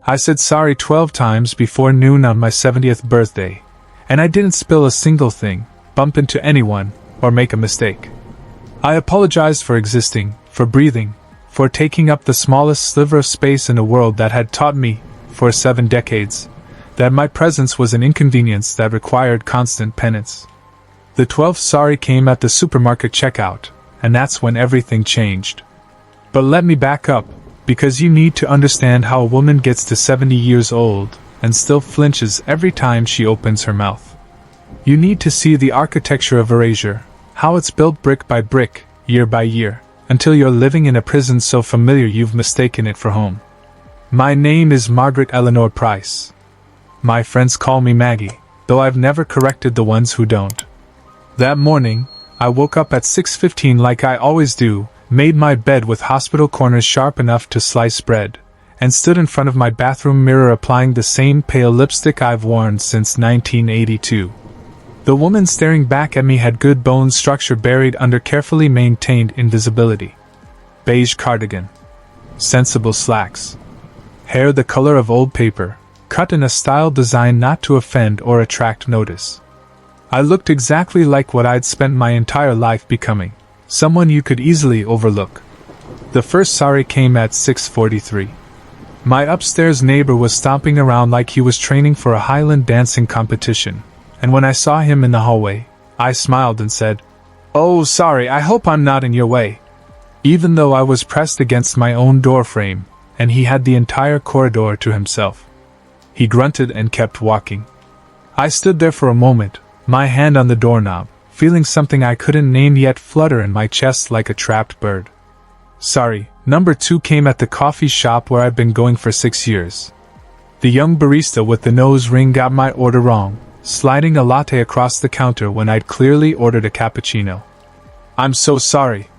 I said sorry 12 times before noon on my 70th birthday, and I didn't spill a single thing, bump into anyone, or make a mistake. I apologized for existing, for breathing, for taking up the smallest sliver of space in a world that had taught me, for 7 decades, that my presence was an inconvenience that required constant penance. The 12th sorry came at the supermarket checkout, and that's when everything changed. But let me back up, because you need to understand how a woman gets to 70 years old and still flinches every time she opens her mouth. You need to see the architecture of erasure, how it's built brick by brick, year by year, until you're living in a prison so familiar you've mistaken it for home. My name is Margaret Eleanor Price. My friends call me Maggie, though I've never corrected the ones who don't. That morning, I woke up at 6:15 like I always do, made my bed with hospital corners sharp enough to slice bread, and stood in front of my bathroom mirror applying the same pale lipstick I've worn since 1982. The woman staring back at me had good bone structure buried under carefully maintained invisibility. Beige cardigan. Sensible slacks. Hair the color of old paper, cut in a style designed not to offend or attract notice. I looked exactly like what I'd spent my entire life becoming, someone you could easily overlook. The first sorry came at 6:43. My upstairs neighbor was stomping around like he was training for a Highland dancing competition, and when I saw him in the hallway, I smiled and said, "Oh, sorry, I hope I'm not in your way," even though I was pressed against my own door frame, and he had the entire corridor to himself. He grunted and kept walking. I stood there for a moment, my hand on the doorknob, feeling something I couldn't name yet flutter in my chest like a trapped bird. Sorry, number 2 came at the coffee shop where I've been going for 6 years. The young barista with the nose ring got my order wrong, sliding a latte across the counter when I'd clearly ordered a cappuccino. "I'm so sorry,"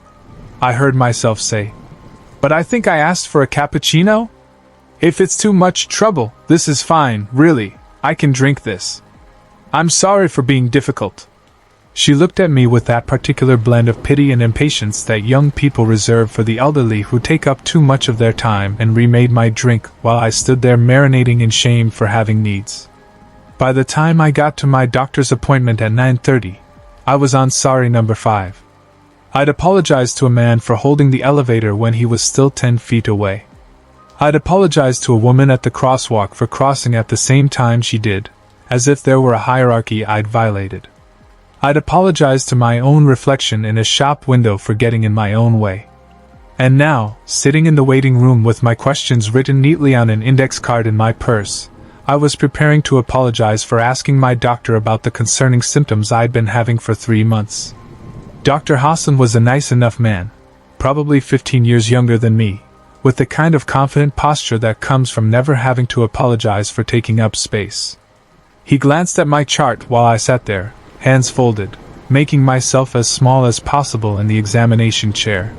I heard myself say. "But I think I asked for a cappuccino? If it's too much trouble, this is fine, really, I can drink this. I'm sorry for being difficult." She looked at me with that particular blend of pity and impatience that young people reserve for the elderly who take up too much of their time, and remade my drink while I stood there marinating in shame for having needs. By the time I got to my doctor's appointment at 9:30, I was on sorry number 5. I'd apologized to a man for holding the elevator when he was still 10 feet away. I'd apologized to a woman at the crosswalk for crossing at the same time she did, as if there were a hierarchy I'd violated. I'd apologized to my own reflection in a shop window for getting in my own way. And now, sitting in the waiting room with my questions written neatly on an index card in my purse, I was preparing to apologize for asking my doctor about the concerning symptoms I'd been having for 3 months. Dr. Hassan was a nice enough man, probably 15 years younger than me, with the kind of confident posture that comes from never having to apologize for taking up space. He glanced at my chart while I sat there, hands folded, making myself as small as possible in the examination chair.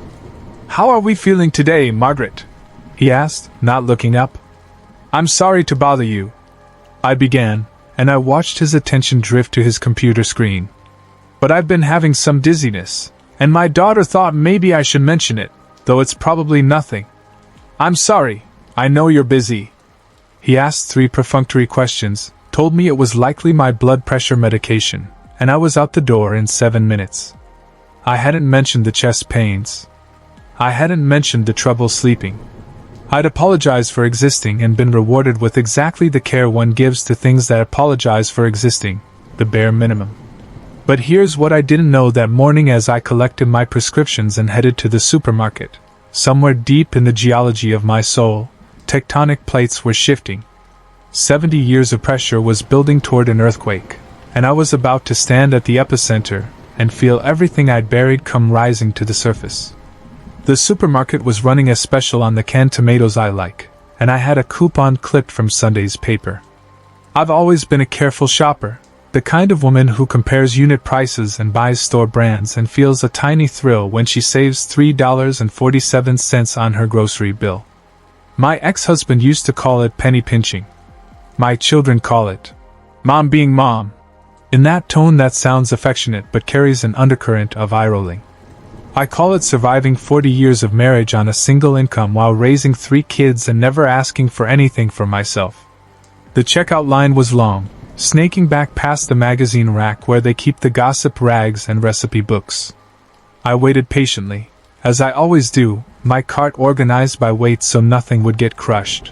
"How are we feeling today, Margaret?" he asked, not looking up. "I'm sorry to bother you," I began, and I watched his attention drift to his computer screen. "But I've been having some dizziness, and my daughter thought maybe I should mention it, though it's probably nothing. I'm sorry, I know you're busy." He asked 3 perfunctory questions, told me it was likely my blood pressure medication, and I was out the door in 7 minutes. I hadn't mentioned the chest pains. I hadn't mentioned the trouble sleeping. I'd apologized for existing and been rewarded with exactly the care one gives to things that apologize for existing, the bare minimum. But here's what I didn't know that morning as I collected my prescriptions and headed to the supermarket. Somewhere deep in the geology of my soul, tectonic plates were shifting. 70 years of pressure was building toward an earthquake, and I was about to stand at the epicenter and feel everything I'd buried come rising to the surface. The supermarket was running a special on the canned tomatoes I like, and I had a coupon clipped from Sunday's paper. I've always been a careful shopper, the kind of woman who compares unit prices and buys store brands and feels a tiny thrill when she saves $3.47 on her grocery bill. My ex-husband used to call it penny pinching. My children call it Mom being mom, in that tone that sounds affectionate but carries an undercurrent of eye-rolling. I call it surviving 40 years of marriage on a single income while raising 3 kids and never asking for anything for myself. The checkout line was long, snaking back past the magazine rack where they keep the gossip rags and recipe books. I waited patiently, as I always do, my cart organized by weight so nothing would get crushed.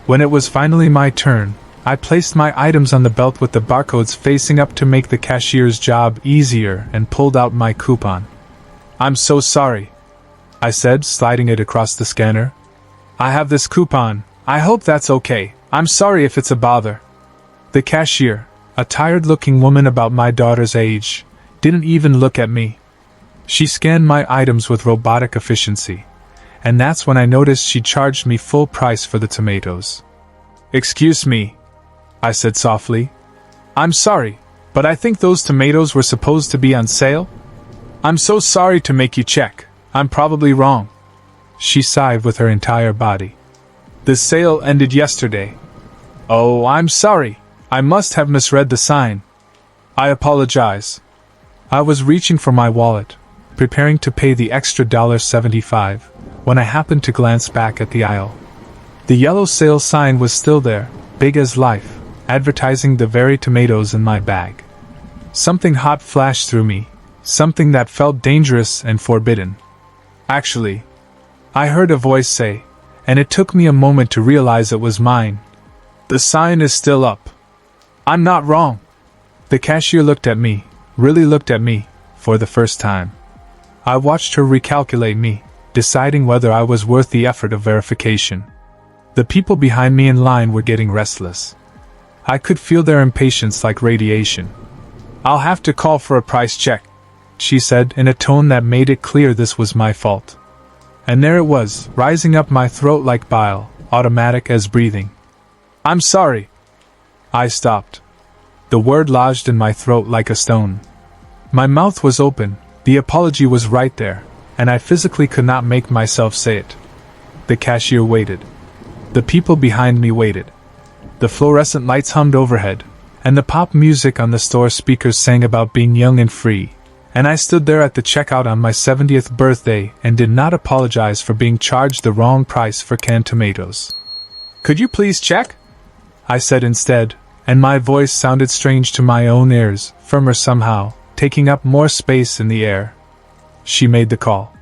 When it was finally my turn, I placed my items on the belt with the barcodes facing up to make the cashier's job easier and pulled out my coupon. "I'm so sorry," I said, sliding it across the scanner. "I have this coupon. I hope that's okay. I'm sorry if it's a bother." The cashier, a tired-looking woman about my daughter's age, didn't even look at me. She scanned my items with robotic efficiency, and that's when I noticed she charged me full price for the tomatoes. "Excuse me," I said softly. "I'm sorry, but I think those tomatoes were supposed to be on sale? I'm so sorry to make you check. I'm probably wrong." She sighed with her entire body. "The sale ended yesterday." "Oh, I'm sorry. I must have misread the sign. I apologize." I was reaching for my wallet, preparing to pay the extra $1.75, when I happened to glance back at the aisle. The yellow sale sign was still there, big as life, advertising the very tomatoes in my bag. Something hot flashed through me, something that felt dangerous and forbidden. "Actually," I heard a voice say, and it took me a moment to realize it was mine. "The sign is still up. I'm not wrong." The cashier looked at me, really looked at me, for the first time. I watched her recalculate me, deciding whether I was worth the effort of verification. The people behind me in line were getting restless. I could feel their impatience like radiation. "I'll have to call for a price check," she said in a tone that made it clear this was my fault. And there it was, rising up my throat like bile, automatic as breathing. "I'm sorry." I stopped. The word lodged in my throat like a stone. My mouth was open, the apology was right there, and I physically could not make myself say it. The cashier waited. The people behind me waited. The fluorescent lights hummed overhead, and the pop music on the store speakers sang about being young and free, and I stood there at the checkout on my 70th birthday and did not apologize for being charged the wrong price for canned tomatoes. "Could you please check?" I said instead, and my voice sounded strange to my own ears, firmer somehow, taking up more space in the air. She made the call.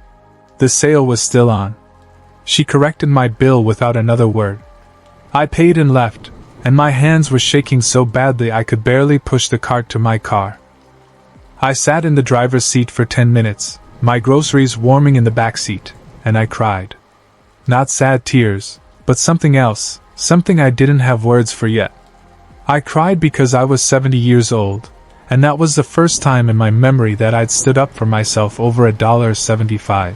The sale was still on. She corrected my bill without another word. I paid and left, and my hands were shaking so badly I could barely push the cart to my car. I sat in the driver's seat for 10 minutes, my groceries warming in the back seat, and I cried. Not sad tears, but something else, something I didn't have words for yet. I cried because I was 70 years old, and that was the first time in my memory that I'd stood up for myself over $1.75.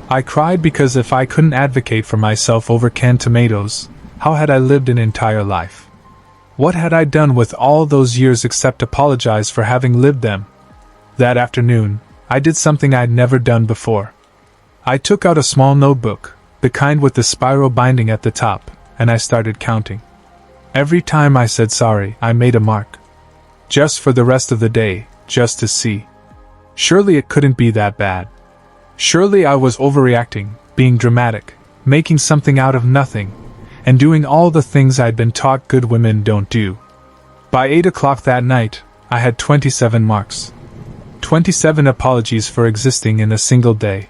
I cried because if I couldn't advocate for myself over canned tomatoes, how had I lived an entire life? What had I done with all those years except apologize for having lived them? That afternoon, I did something I'd never done before. I took out a small notebook, the kind with the spiral binding at the top, and I started counting. Every time I said sorry, I made a mark. Just for the rest of the day, just to see. Surely it couldn't be that bad. Surely I was overreacting, being dramatic, making something out of nothing, and doing all the things I'd been taught good women don't do. By 8 o'clock that night, I had 27 marks. 27 apologies for existing in a single day.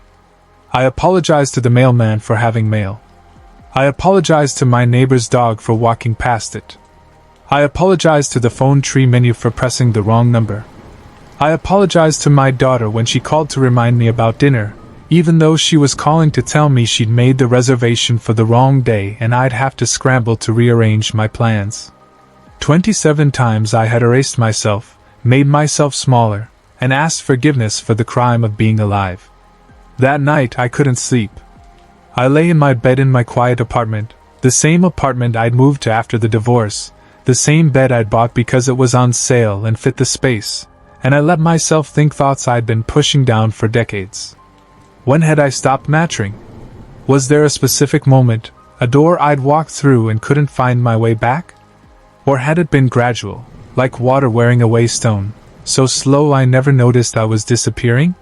I apologized to the mailman for having mail. I apologized to my neighbor's dog for walking past it. I apologized to the phone tree menu for pressing the wrong number. I apologized to my daughter when she called to remind me about dinner, even though she was calling to tell me she'd made the reservation for the wrong day and I'd have to scramble to rearrange my plans. 27 times I had erased myself, made myself smaller, and asked forgiveness for the crime of being alive. That night I couldn't sleep. I lay in my bed in my quiet apartment, the same apartment I'd moved to after the divorce, the same bed I'd bought because it was on sale and fit the space, and I let myself think thoughts I'd been pushing down for decades. When had I stopped mattering? Was there a specific moment, a door I'd walked through and couldn't find my way back? Or had it been gradual, like water wearing away stone, so slow I never noticed I was disappearing?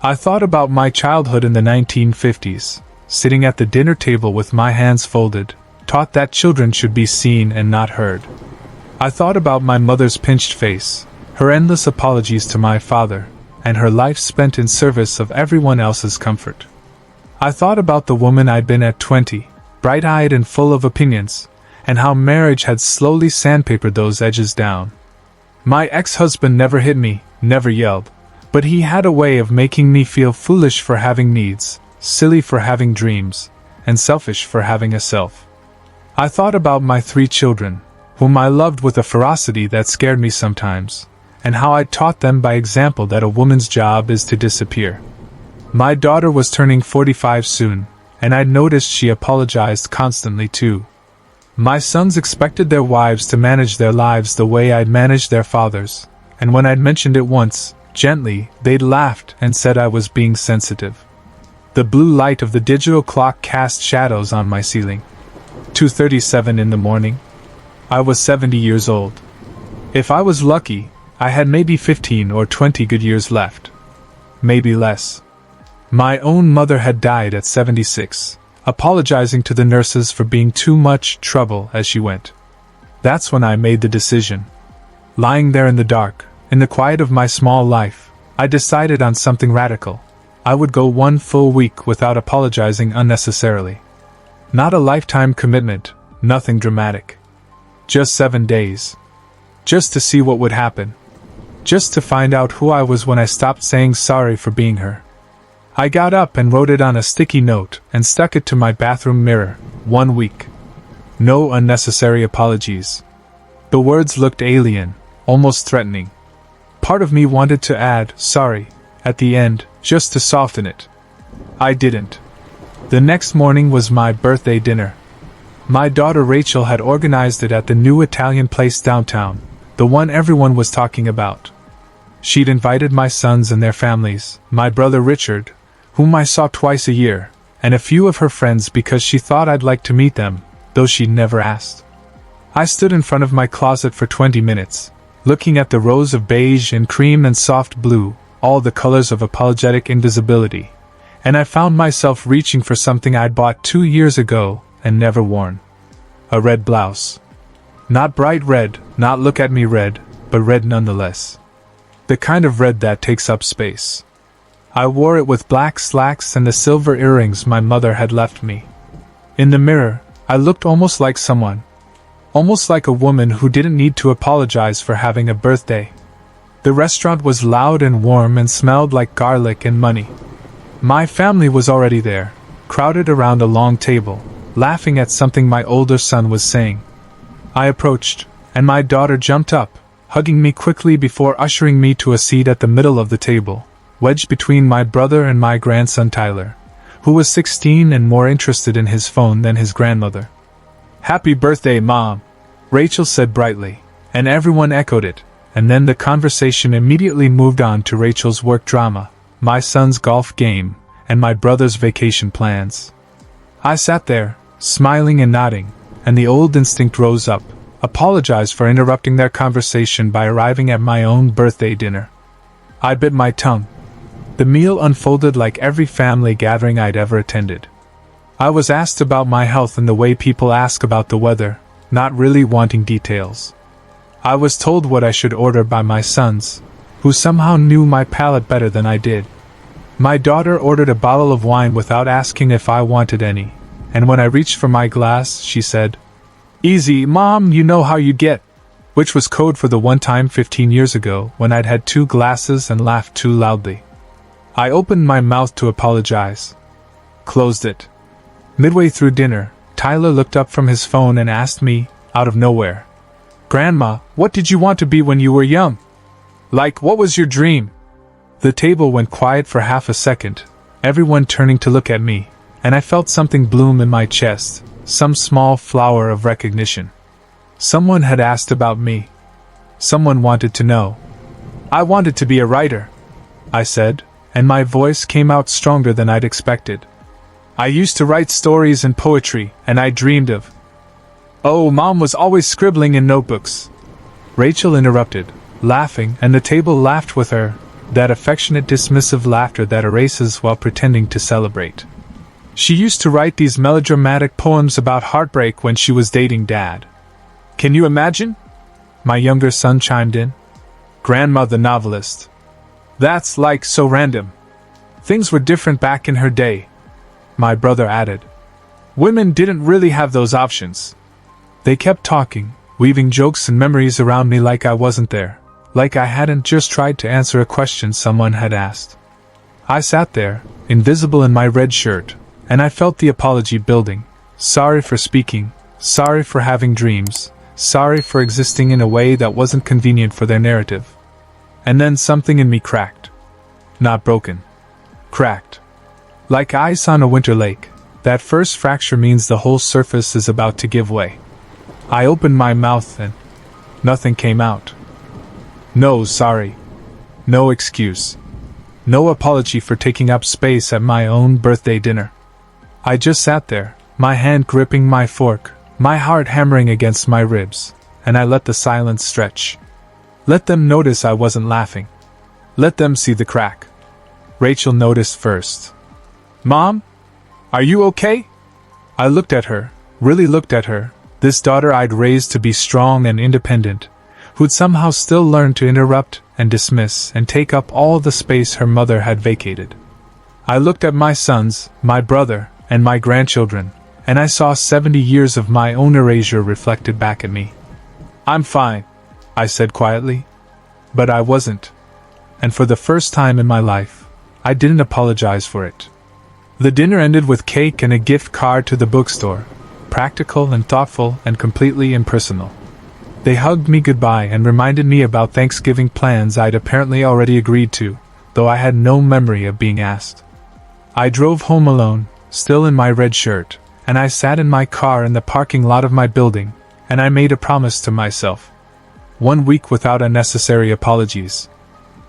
I thought about my childhood in the 1950s, sitting at the dinner table with my hands folded, taught that children should be seen and not heard. I thought about my mother's pinched face, her endless apologies to my father, and her life spent in service of everyone else's comfort. I thought about the woman I'd been at 20, bright-eyed and full of opinions, and how marriage had slowly sandpapered those edges down. My ex-husband never hit me, never yelled, but he had a way of making me feel foolish for having needs, silly for having dreams, and selfish for having a self. I thought about my 3 children, whom I loved with a ferocity that scared me sometimes, and how I taught them by example that a woman's job is to disappear. My daughter was turning 45 soon, and I'd noticed she apologized constantly too. My sons expected their wives to manage their lives the way I'd managed their fathers, and when I'd mentioned it once, gently, they'd laughed and said I was being sensitive. The blue light of the digital clock cast shadows on my ceiling. 2:37 in the morning. I was 70 years old. If I was lucky, I had maybe 15 or 20 good years left. Maybe less. My own mother had died at 76, apologizing to the nurses for being too much trouble as she went. That's when I made the decision. Lying there in the dark, in the quiet of my small life, I decided on something radical. I would go 1 full week without apologizing unnecessarily. Not a lifetime commitment, nothing dramatic. Just 7 days. Just to see what would happen. Just to find out who I was when I stopped saying sorry for being her. I got up and wrote it on a sticky note and stuck it to my bathroom mirror. 1 week. No unnecessary apologies. The words looked alien, almost threatening. Part of me wanted to add, sorry, at the end, just to soften it. I didn't. The next morning was my birthday dinner. My daughter Rachel had organized it at the new Italian place downtown, the one everyone was talking about. She'd invited my sons and their families, my brother Richard, whom I saw twice a year, and a few of her friends because she thought I'd like to meet them, though she'd never asked. I stood in front of my closet for 20 minutes, looking at the rows of beige and cream and soft blue, all the colors of apologetic invisibility, and I found myself reaching for something I'd bought 2 years ago and never worn. A red blouse. Not bright red, not look at me red, but red nonetheless. The kind of red that takes up space. I wore it with black slacks and the silver earrings my mother had left me. In the mirror, I looked almost like someone. Almost like a woman who didn't need to apologize for having a birthday. The restaurant was loud and warm and smelled like garlic and money. My family was already there, crowded around a long table, laughing at something my older son was saying. I approached, and my daughter jumped up, hugging me quickly before ushering me to a seat at the middle of the table, wedged between my brother and my grandson Tyler, who was 16 and more interested in his phone than his grandmother. "Happy birthday, Mom," Rachel said brightly, and everyone echoed it, and then the conversation immediately moved on to Rachel's work drama, my son's golf game, and my brother's vacation plans. I sat there, smiling and nodding, and the old instinct rose up, apologized for interrupting their conversation by arriving at my own birthday dinner. I bit my tongue. The meal unfolded like every family gathering I'd ever attended. I was asked about my health in the way people ask about the weather, not really wanting details. I was told what I should order by my sons, who somehow knew my palate better than I did. My daughter ordered a bottle of wine without asking if I wanted any, and when I reached for my glass, she said, "Easy, Mom, you know how you get," which was code for the one time 15 years ago when I'd had 2 glasses and laughed too loudly. I opened my mouth to apologize. Closed it. Midway through dinner, Tyler looked up from his phone and asked me, out of nowhere, "Grandma, what did you want to be when you were young? Like, what was your dream?" The table went quiet for half a second, everyone turning to look at me, and I felt something bloom in my chest, some small flower of recognition. Someone had asked about me. Someone wanted to know. "I wanted to be a writer," I said, and my voice came out stronger than I'd expected. "I used to write stories and poetry, and I dreamed of..." "Oh, Mom was always scribbling in notebooks," Rachel interrupted, laughing, and the table laughed with her, that affectionate dismissive laughter that erases while pretending to celebrate. She used to write these melodramatic poems about heartbreak when she was dating Dad. Can you imagine? My younger son chimed in. Grandma the novelist. That's like so random. Things were different back in her day, my brother added. Women didn't really have those options. They kept talking, weaving jokes and memories around me like I wasn't there, like I hadn't just tried to answer a question someone had asked. I sat there, invisible in my red shirt, and I felt the apology building. Sorry for speaking, sorry for having dreams, sorry for existing in a way that wasn't convenient for their narrative. And then something in me cracked. Not broken. Cracked. Like ice on a winter lake, that first fracture means the whole surface is about to give way. I opened my mouth and nothing came out. No sorry. No excuse. No apology for taking up space at my own birthday dinner. I just sat there, my hand gripping my fork, my heart hammering against my ribs, and I let the silence stretch. Let them notice I wasn't laughing. Let them see the crack. Rachel noticed first. Mom? Are you okay? I looked at her, really looked at her, this daughter I'd raised to be strong and independent, who'd somehow still learn to interrupt and dismiss and take up all the space her mother had vacated. I looked at my sons, my brother, and my grandchildren, and I saw 70 years of my own erasure reflected back at me. I'm fine, I said quietly. But I wasn't. And for the first time in my life, I didn't apologize for it. The dinner ended with cake and a gift card to the bookstore, practical and thoughtful and completely impersonal. They hugged me goodbye and reminded me about Thanksgiving plans I'd apparently already agreed to, though I had no memory of being asked. I drove home alone, still in my red shirt, and I sat in my car in the parking lot of my building, and I made a promise to myself. 1 week without unnecessary apologies.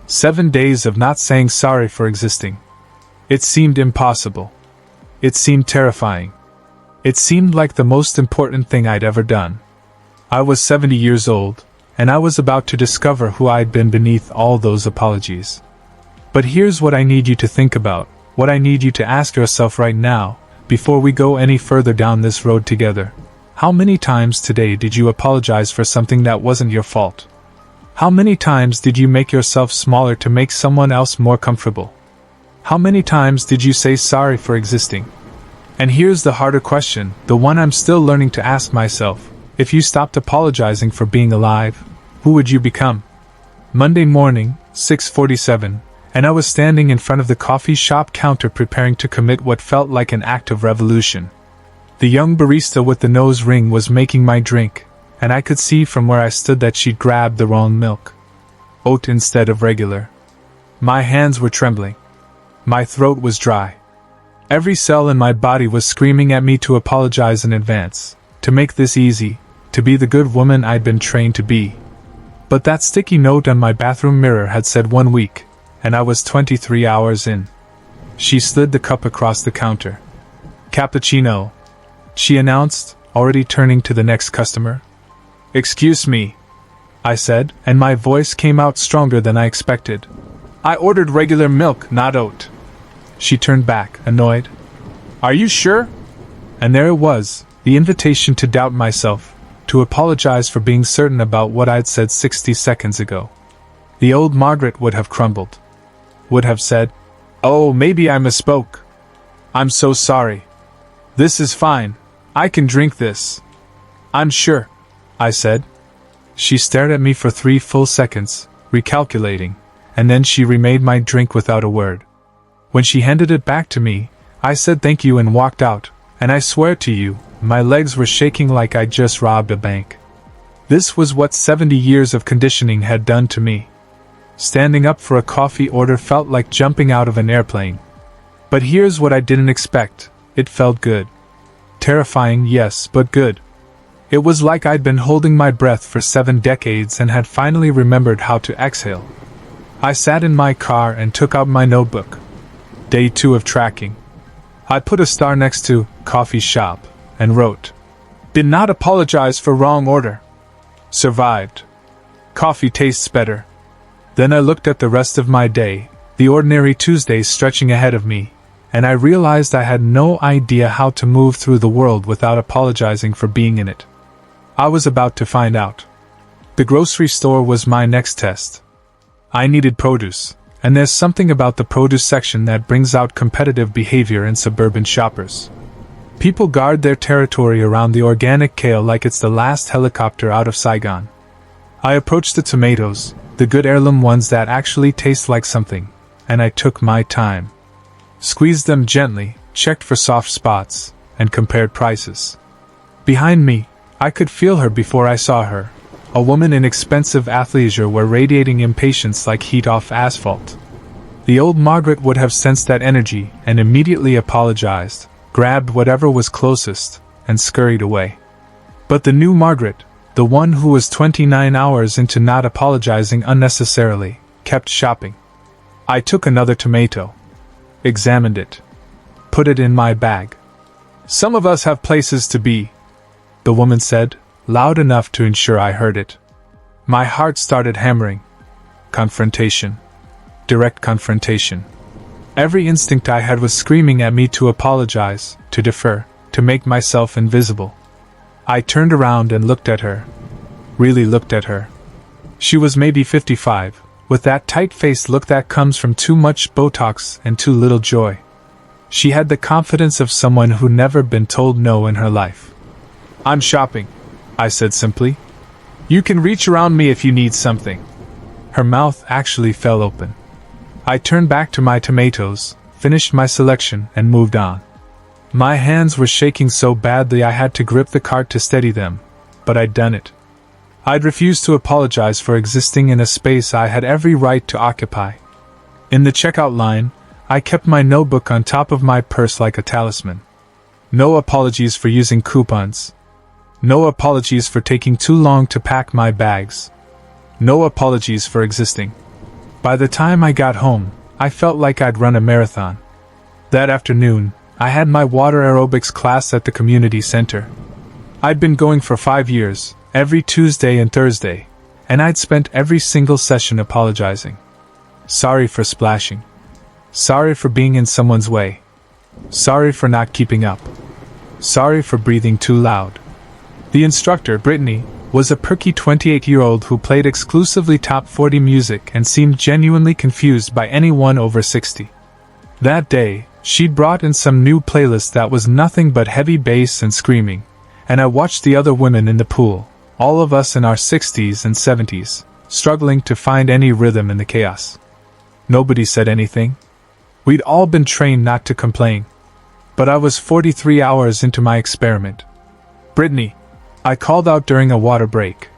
7 days of not saying sorry for existing. It seemed impossible. It seemed terrifying. It seemed like the most important thing I'd ever done. I was 70 years old, and I was about to discover who I'd been beneath all those apologies. But here's what I need you to think about, what I need you to ask yourself right now, before we go any further down this road together. How many times today did you apologize for something that wasn't your fault? How many times did you make yourself smaller to make someone else more comfortable? How many times did you say sorry for existing? And here's the harder question, the one I'm still learning to ask myself. If you stopped apologizing for being alive, who would you become? Monday morning, 6:47, and I was standing in front of the coffee shop counter preparing to commit what felt like an act of revolution. The young barista with the nose ring was making my drink, and I could see from where I stood that she'd grabbed the wrong milk. Oat instead of regular. My hands were trembling. My throat was dry. Every cell in my body was screaming at me to apologize in advance, to make this easy, to be the good woman I'd been trained to be. But that sticky note on my bathroom mirror had said 1 week, and I was 23 hours in. She slid the cup across the counter. Cappuccino, she announced, already turning to the next customer. Excuse me, I said, and my voice came out stronger than I expected. I ordered regular milk, not oat. She turned back, annoyed. Are you sure? And there it was, the invitation to doubt myself, to apologize for being certain about what I'd said 60 seconds ago. The old Margaret would have crumbled. Would have said, "Oh, maybe I misspoke. I'm so sorry. This is fine. I can drink this. I'm sure," I said. She stared at me for 3 full seconds, recalculating, and then she remade my drink without a word. When she handed it back to me, I said thank you and walked out, and I swear to you, my legs were shaking like I'd just robbed a bank. This was what 70 years of conditioning had done to me. Standing up for a coffee order felt like jumping out of an airplane. But here's what I didn't expect. It felt good. Terrifying, yes, but good. It was like I'd been holding my breath for 7 decades and had finally remembered how to exhale. I sat in my car and took out my notebook. Day 2 of tracking. I put a star next to coffee shop and wrote, "Did not apologize for wrong order. Survived. Coffee tastes better." Then I looked at the rest of my day, the ordinary Tuesdays stretching ahead of me, and I realized I had no idea how to move through the world without apologizing for being in it. I was about to find out. The grocery store was my next test. I needed produce, and there's something about the produce section that brings out competitive behavior in suburban shoppers. People guard their territory around the organic kale like it's the last helicopter out of Saigon. I approached the tomatoes, the good heirloom ones that actually taste like something, and I took my time. Squeezed them gently, checked for soft spots, and compared prices. Behind me, I could feel her before I saw her. A woman in expensive athleisure were radiating impatience like heat off asphalt. The old Margaret would have sensed that energy and immediately apologized, grabbed whatever was closest, and scurried away. But the new Margaret, the one who was 29 hours into not apologizing unnecessarily, kept shopping. I took another tomato. Examined it. Put it in my bag. "Some of us have places to be," the woman said, loud enough to ensure I heard it. My heart started hammering. Confrontation. Direct confrontation. Every instinct I had was screaming at me to apologize, to defer, to make myself invisible. I turned around and looked at her. Really looked at her. She was maybe 55, with that tight-faced look that comes from too much Botox and too little joy. She had the confidence of someone who never been told no in her life. "I'm shopping," I said simply. "You can reach around me if you need something." Her mouth actually fell open. I turned back to my tomatoes, finished my selection, and moved on. My hands were shaking so badly I had to grip the cart to steady them, but I'd done it. I'd refused to apologize for existing in a space I had every right to occupy. In the checkout line, I kept my notebook on top of my purse like a talisman. No apologies for using coupons. No apologies for taking too long to pack my bags. No apologies for existing. By the time I got home, I felt like I'd run a marathon. That afternoon, I had my water aerobics class at the community center. I'd been going for 5 years, every Tuesday and Thursday, and I'd spent every single session apologizing. Sorry for splashing. Sorry for being in someone's way. Sorry for not keeping up. Sorry for breathing too loud. The instructor, Brittany, was a perky 28-year-old who played exclusively top 40 music and seemed genuinely confused by anyone over 60. That day, she'd brought in some new playlist that was nothing but heavy bass and screaming, and I watched the other women in the pool, all of us in our 60s and 70s, struggling to find any rhythm in the chaos. Nobody said anything. We'd all been trained not to complain. But I was 43 hours into my experiment. "Brittany," I called out during a water break.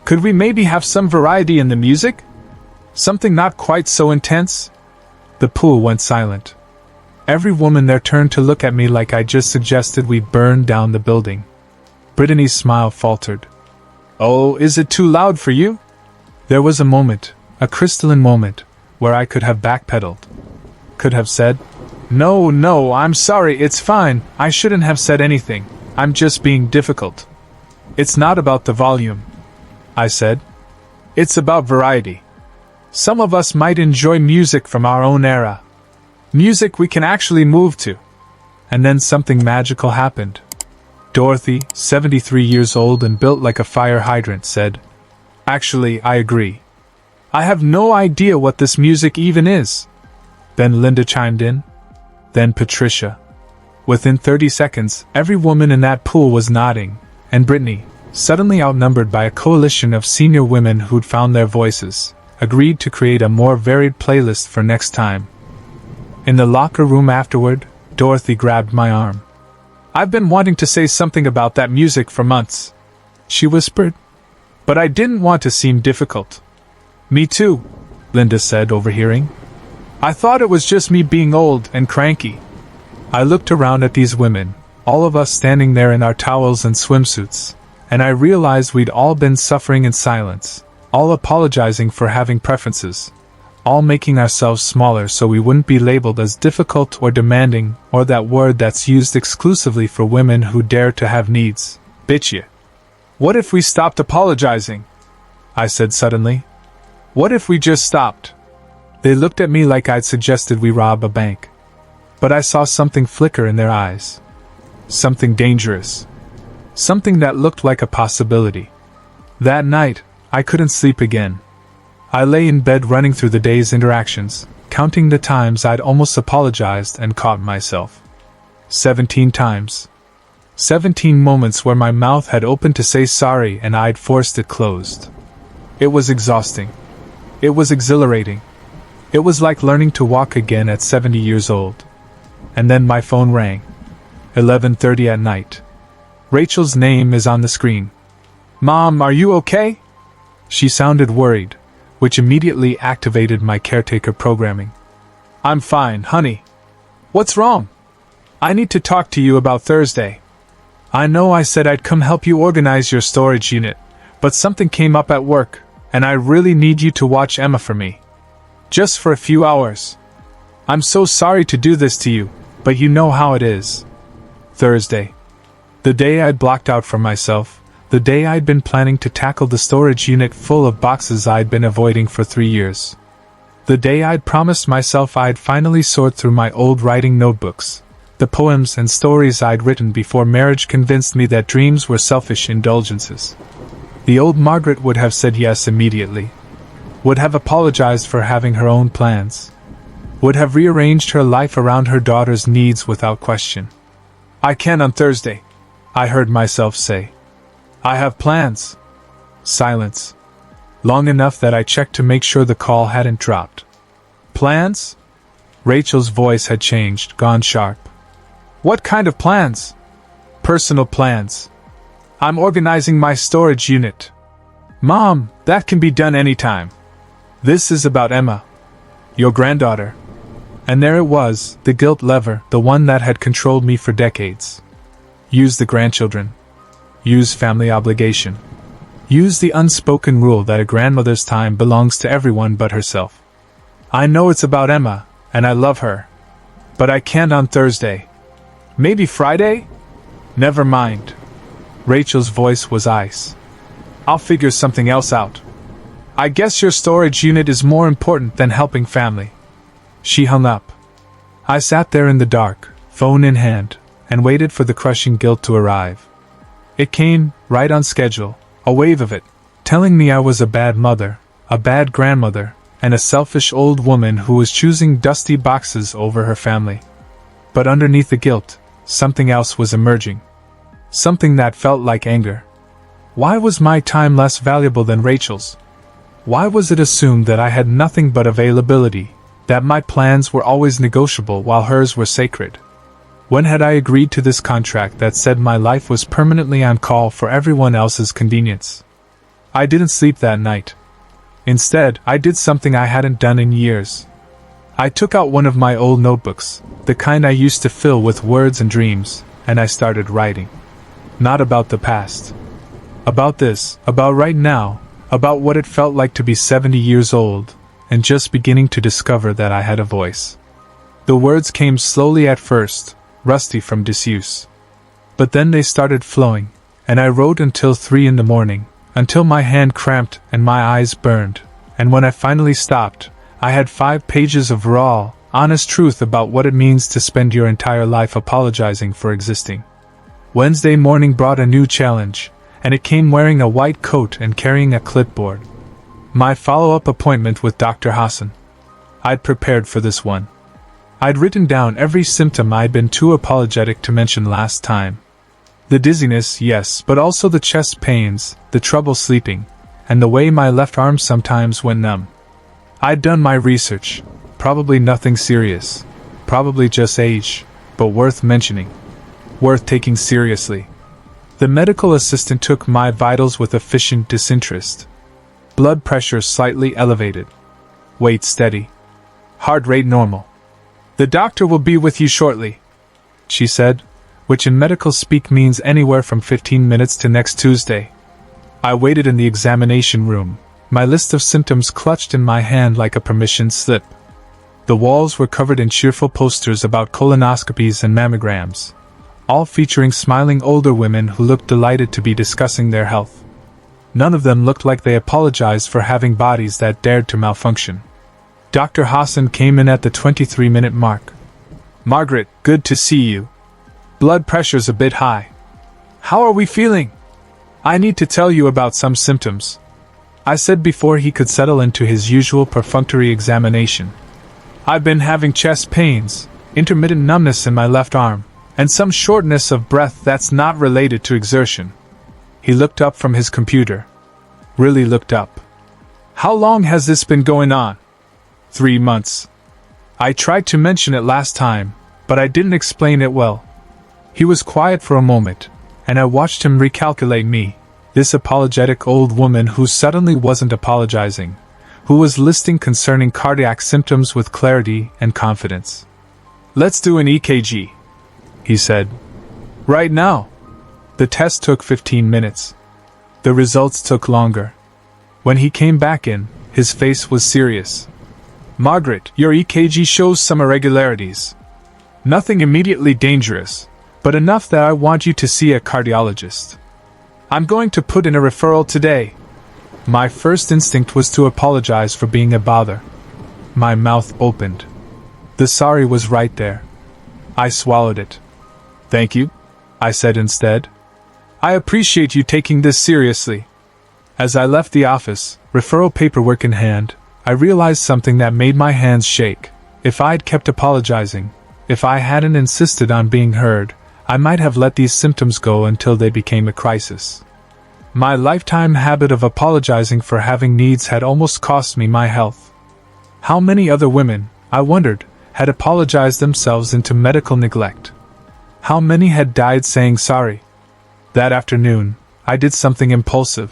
"Could we maybe have some variety in the music? Something not quite so intense?" The pool went silent. Every woman there turned to look at me like I just suggested we burn down the building. Brittany's smile faltered. "Oh, is it too loud for you?" There was a moment, a crystalline moment, where I could have backpedaled. Could have said, No, I'm sorry, it's fine, I shouldn't have said anything, I'm just being difficult." "It's not about the volume," I said. "It's about variety. Some of us might enjoy music from our own era. Music we can actually move to." And then something magical happened. Dorothy, 73 years old and built like a fire hydrant, said, "Actually, I agree. I have no idea what this music even is." Then Linda chimed in. Then Patricia. Within 30 seconds, every woman in that pool was nodding, and Brittany, suddenly outnumbered by a coalition of senior women who'd found their voices, agreed to create a more varied playlist for next time. In the locker room afterward, Dorothy grabbed my arm. "I've been wanting to say something about that music for months," she whispered. "But I didn't want to seem difficult." "Me too," Linda said, overhearing. "I thought it was just me being old and cranky." I looked around at these women, all of us standing there in our towels and swimsuits, and I realized we'd all been suffering in silence, all apologizing for having preferences, all making ourselves smaller so we wouldn't be labeled as difficult or demanding, or that word that's used exclusively for women who dare to have needs, bitchy. "What if we stopped apologizing?" I said suddenly. What if we just stopped? They looked at me like I'd suggested we rob a bank. But I saw something flicker in their eyes. Something dangerous. Something that looked like a possibility. That night, I couldn't sleep again. I lay in bed running through the day's interactions, counting the times I'd almost apologized and caught myself. 17 times. 17 moments where my mouth had opened to say sorry and I'd forced it closed. It was exhausting. It was exhilarating. It was like learning to walk again at 70 years old. And then my phone rang. 11:30 at night. Rachel's name is on the screen. "Mom, are you okay?" She sounded worried, which immediately activated my caretaker programming. "I'm fine, honey. What's wrong? I need to talk to you about Thursday. I know I said I'd come help you organize your storage unit, but something came up at work, and I really need you to watch Emma for me. Just for a few hours. I'm so sorry to do this to you, but you know how it is." Thursday. The day I'd blocked out for myself, the day I'd been planning to tackle the storage unit full of boxes I'd been avoiding for 3 years. The day I'd promised myself I'd finally sort through my old writing notebooks, the poems and stories I'd written before marriage convinced me that dreams were selfish indulgences. The old Margaret would have said yes immediately. Would have apologized for having her own plans. Would have rearranged her life around her daughter's needs without question. "I can on Thursday," I heard myself say. "I have plans." Silence. Long enough that I checked to make sure the call hadn't dropped. "Plans?" Rachel's voice had changed, gone sharp. "What kind of plans?" "Personal plans. I'm organizing my storage unit." "Mom, that can be done anytime. This is about Emma. Your granddaughter." And there it was, the guilt lever, the one that had controlled me for decades. Use the grandchildren. Use family obligation. Use the unspoken rule that a grandmother's time belongs to everyone but herself. I know it's about Emma, and I love her. But I can't on Thursday. Maybe Friday? Never mind. Rachel's voice was ice. "I'll figure something else out. I guess your storage unit is more important than helping family." She hung up. I sat there in the dark, phone in hand, and waited for the crushing guilt to arrive. It came, right on schedule, a wave of it, telling me I was a bad mother, a bad grandmother, and a selfish old woman who was choosing dusty boxes over her family. But underneath the guilt, something else was emerging. Something that felt like anger. Why was my time less valuable than Rachel's? Why was it assumed that I had nothing but availability, that my plans were always negotiable while hers were sacred? When had I agreed to this contract that said my life was permanently on call for everyone else's convenience? I didn't sleep that night. Instead, I did something I hadn't done in years. I took out one of my old notebooks, the kind I used to fill with words and dreams, and I started writing. Not about the past. About this, about right now, about what it felt like to be 70 years old, and just beginning to discover that I had a voice. The words came slowly at first, rusty from disuse. But then they started flowing, and I wrote until 3 in the morning, until my hand cramped and my eyes burned, and when I finally stopped, I had 5 pages of raw, honest truth about what it means to spend your entire life apologizing for existing. Wednesday morning brought a new challenge, and it came wearing a white coat and carrying a clipboard. My follow-up appointment with Dr. Hassan. I'd prepared for this one. I'd written down every symptom I'd been too apologetic to mention last time. The dizziness, yes, but also the chest pains, the trouble sleeping, and the way my left arm sometimes went numb. I'd done my research. Probably nothing serious. Probably just age, but worth mentioning. Worth taking seriously. The medical assistant took my vitals with efficient disinterest. Blood pressure slightly elevated. Weight steady. Heart rate normal. "The doctor will be with you shortly," she said, which in medical speak means anywhere from 15 minutes to next Tuesday. I waited in the examination room, my list of symptoms clutched in my hand like a permission slip. The walls were covered in cheerful posters about colonoscopies and mammograms, all featuring smiling older women who looked delighted to be discussing their health. None of them looked like they apologized for having bodies that dared to malfunction. Dr. Hassan came in at the 23-minute mark. "Margaret, good to see you. Blood pressure's a bit high. How are we feeling? I need to tell you about some symptoms," I said before he could settle into his usual perfunctory examination. "I've been having chest pains, intermittent numbness in my left arm, and some shortness of breath that's not related to exertion." He looked up from his computer. Really looked up. "How long has this been going on?" 3 months. I tried to mention it last time, but I didn't explain it well. He was quiet for a moment, and I watched him recalculate me, this apologetic old woman who suddenly wasn't apologizing, who was listing concerning cardiac symptoms with clarity and confidence. "Let's do an EKG," he said. "Right now." The test took 15 minutes. The results took longer. When he came back in, his face was serious. "Margaret, your EKG shows some irregularities. Nothing immediately dangerous, but enough that I want you to see a cardiologist. I'm going to put in a referral today." My first instinct was to apologize for being a bother. My mouth opened. The sorry was right there. I swallowed it. "Thank you," I said instead. "I appreciate you taking this seriously." As I left the office, referral paperwork in hand, I realized something that made my hands shake. If I'd kept apologizing, if I hadn't insisted on being heard, I might have let these symptoms go until they became a crisis. My lifetime habit of apologizing for having needs had almost cost me my health. How many other women, I wondered, had apologized themselves into medical neglect? How many had died saying sorry? That afternoon, I did something impulsive.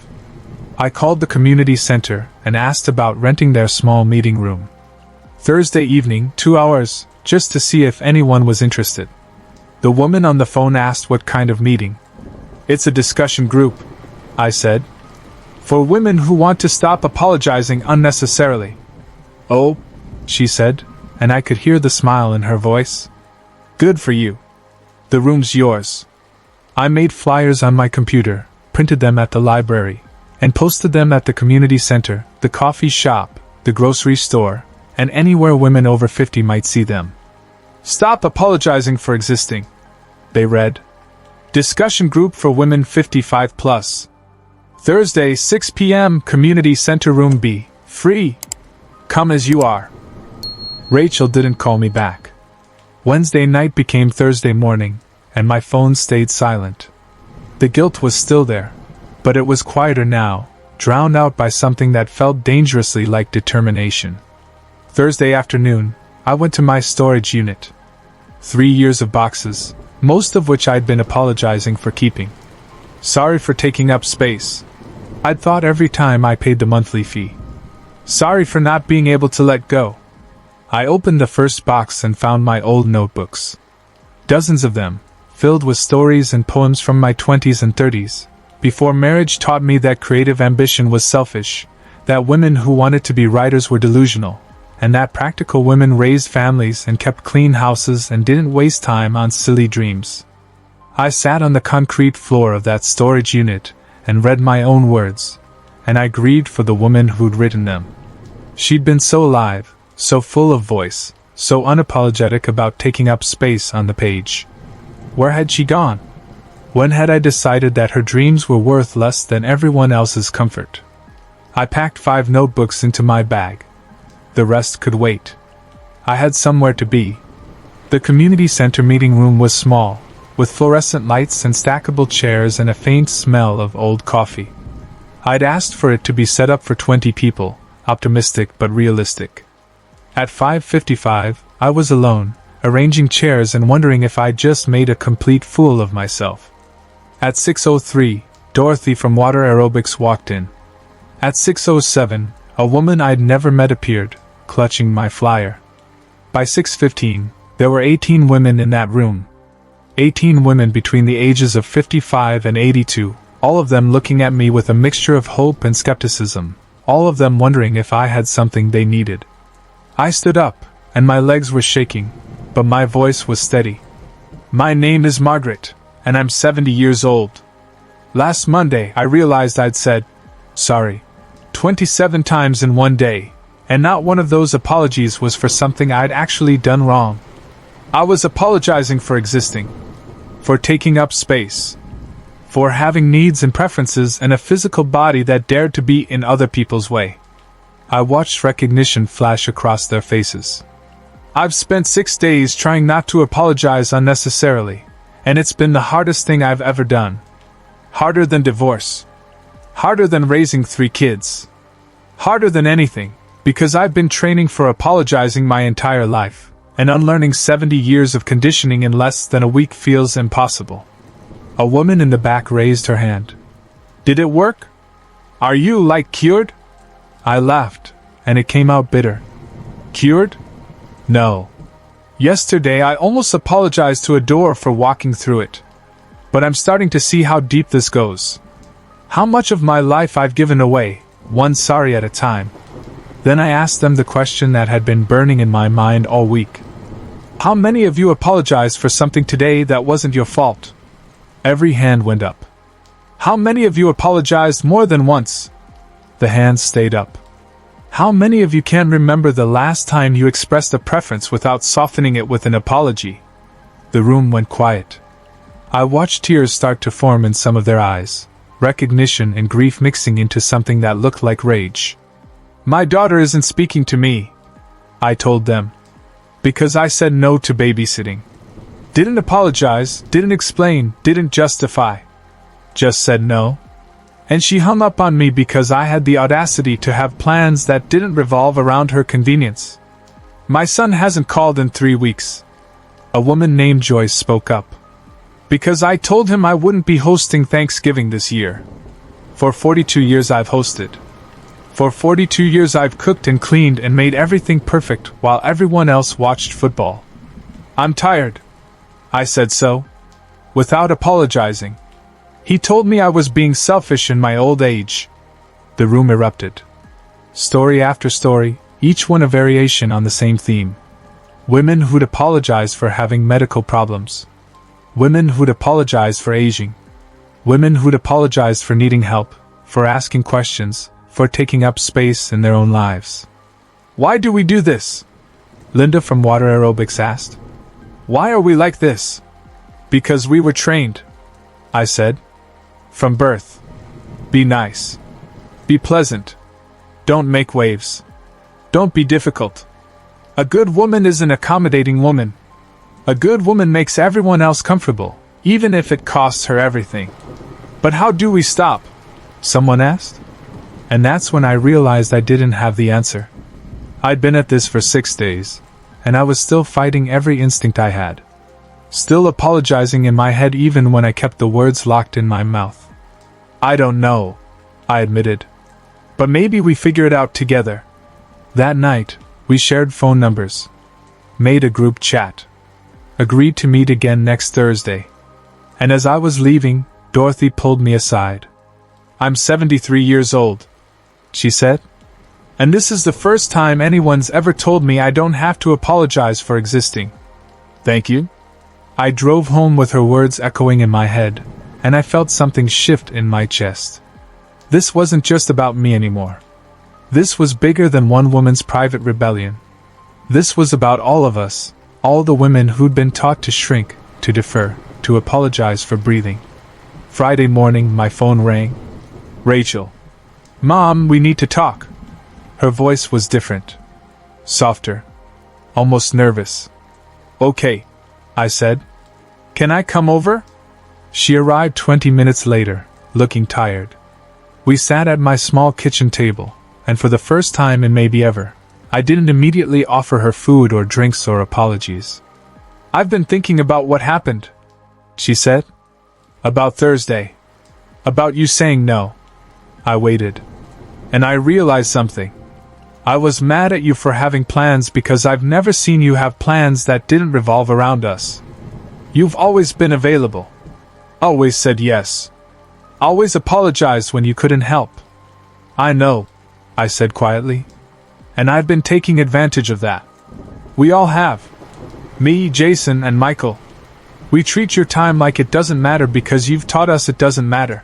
I called the community center and asked about renting their small meeting room. Thursday evening, 2 hours, just to see if anyone was interested. The woman on the phone asked what kind of meeting. "It's a discussion group," I said. "For women who want to stop apologizing unnecessarily." "Oh," she said, and I could hear the smile in her voice. "Good for you. The room's yours." I made flyers on my computer, printed them at the library, and posted them at the community center, the coffee shop, the grocery store, and anywhere women over 50 might see them. "Stop apologizing for existing," they read. "Discussion group for women 55 plus. Thursday, 6 p.m., Community Center Room B, free. Come as you are." Rachel didn't call me back. Wednesday night became Thursday morning, and my phone stayed silent. The guilt was still there, but it was quieter now, drowned out by something that felt dangerously like determination. Thursday afternoon, I went to my storage unit. 3 years of boxes, most of which I'd been apologizing for keeping. Sorry for taking up space. I'd thought every time I paid the monthly fee. Sorry for not being able to let go. I opened the first box and found my old notebooks. Dozens of them, filled with stories and poems from my 20s and 30s. Before marriage taught me that creative ambition was selfish, that women who wanted to be writers were delusional, and that practical women raised families and kept clean houses and didn't waste time on silly dreams. I sat on the concrete floor of that storage unit and read my own words, and I grieved for the woman who'd written them. She'd been so alive, so full of voice, so unapologetic about taking up space on the page. Where had she gone? When had I decided that her dreams were worth less than everyone else's comfort? I packed 5 notebooks into my bag. The rest could wait. I had somewhere to be. The community center meeting room was small, with fluorescent lights and stackable chairs and a faint smell of old coffee. I'd asked for it to be set up for 20 people, optimistic but realistic. At 5:55, I was alone, arranging chairs and wondering if I'd just made a complete fool of myself. At 6:03, Dorothy from Water Aerobics walked in. At 6:07, a woman I'd never met appeared, clutching my flyer. By 6:15, there were 18 women in that room. 18 women between the ages of 55 and 82, all of them looking at me with a mixture of hope and skepticism, all of them wondering if I had something they needed. I stood up, and my legs were shaking, but my voice was steady. "My name is Margaret, and I'm 70 years old. Last Monday I realized I'd said, sorry. 27 times in one day, and not one of those apologies was for something I'd actually done wrong. I was apologizing for existing, for taking up space, for having needs and preferences and a physical body that dared to be in other people's way. I watched recognition flash across their faces. I've spent 6 days trying not to apologize unnecessarily, and it's been the hardest thing I've ever done. Harder than divorce. Harder than raising 3 kids. Harder than anything, because I've been training for apologizing my entire life, and unlearning 70 years of conditioning in less than a week feels impossible. A woman in the back raised her hand. Did it work? Are you, cured? I laughed, and it came out bitter. Cured? No. Yesterday I almost apologized to a door for walking through it. But I'm starting to see how deep this goes. How much of my life I've given away, one sorry at a time. Then I asked them the question that had been burning in my mind all week. How many of you apologized for something today that wasn't your fault? Every hand went up. How many of you apologized more than once? The hands stayed up. How many of you can remember the last time you expressed a preference without softening it with an apology? The room went quiet. I watched tears start to form in some of their eyes, recognition and grief mixing into something that looked like rage. My daughter isn't speaking to me, I told them, because I said no to babysitting. Didn't apologize, didn't explain, didn't justify. Just said no. And she hung up on me because I had the audacity to have plans that didn't revolve around her convenience. My son hasn't called in 3 weeks. A woman named Joyce spoke up. Because I told him I wouldn't be hosting Thanksgiving this year. For 42 years I've hosted. For 42 years I've cooked and cleaned and made everything perfect while everyone else watched football. I'm tired. I said so, without apologizing. He told me I was being selfish in my old age. The room erupted. Story after story, each one a variation on the same theme. Women who'd apologize for having medical problems. Women who'd apologize for aging. Women who'd apologize for needing help, for asking questions, for taking up space in their own lives. Why do we do this? Linda from Water Aerobics asked. Why are we like this? Because we were trained, I said. From birth. Be nice. Be pleasant. Don't make waves. Don't be difficult. A good woman is an accommodating woman. A good woman makes everyone else comfortable, even if it costs her everything. But how do we stop? Someone asked. And that's when I realized I didn't have the answer. I'd been at this for 6 days, and I was still fighting every instinct I had. Still apologizing in my head even when I kept the words locked in my mouth. I don't know, I admitted. But maybe we figure it out together. That night, we shared phone numbers. Made a group chat. Agreed to meet again next Thursday. And as I was leaving, Dorothy pulled me aside. I'm 73 years old, she said. And this is the first time anyone's ever told me I don't have to apologize for existing. Thank you. I drove home with her words echoing in my head, and I felt something shift in my chest. This wasn't just about me anymore. This was bigger than one woman's private rebellion. This was about all of us, all the women who'd been taught to shrink, to defer, to apologize for breathing. Friday morning, my phone rang. Rachel. Mom, we need to talk. Her voice was different. Softer. Almost nervous. Okay, I said. Can I come over? She arrived 20 minutes later, looking tired. We sat at my small kitchen table, and for the first time in maybe ever, I didn't immediately offer her food or drinks or apologies. I've been thinking about what happened, she said. About Thursday. About you saying no. I waited. And I realized something. I was mad at you for having plans because I've never seen you have plans that didn't revolve around us. You've always been available. Always said yes. Always apologized when you couldn't help. I know, I said quietly. And I've been taking advantage of that. We all have. Me, Jason, and Michael. We treat your time like it doesn't matter because you've taught us it doesn't matter.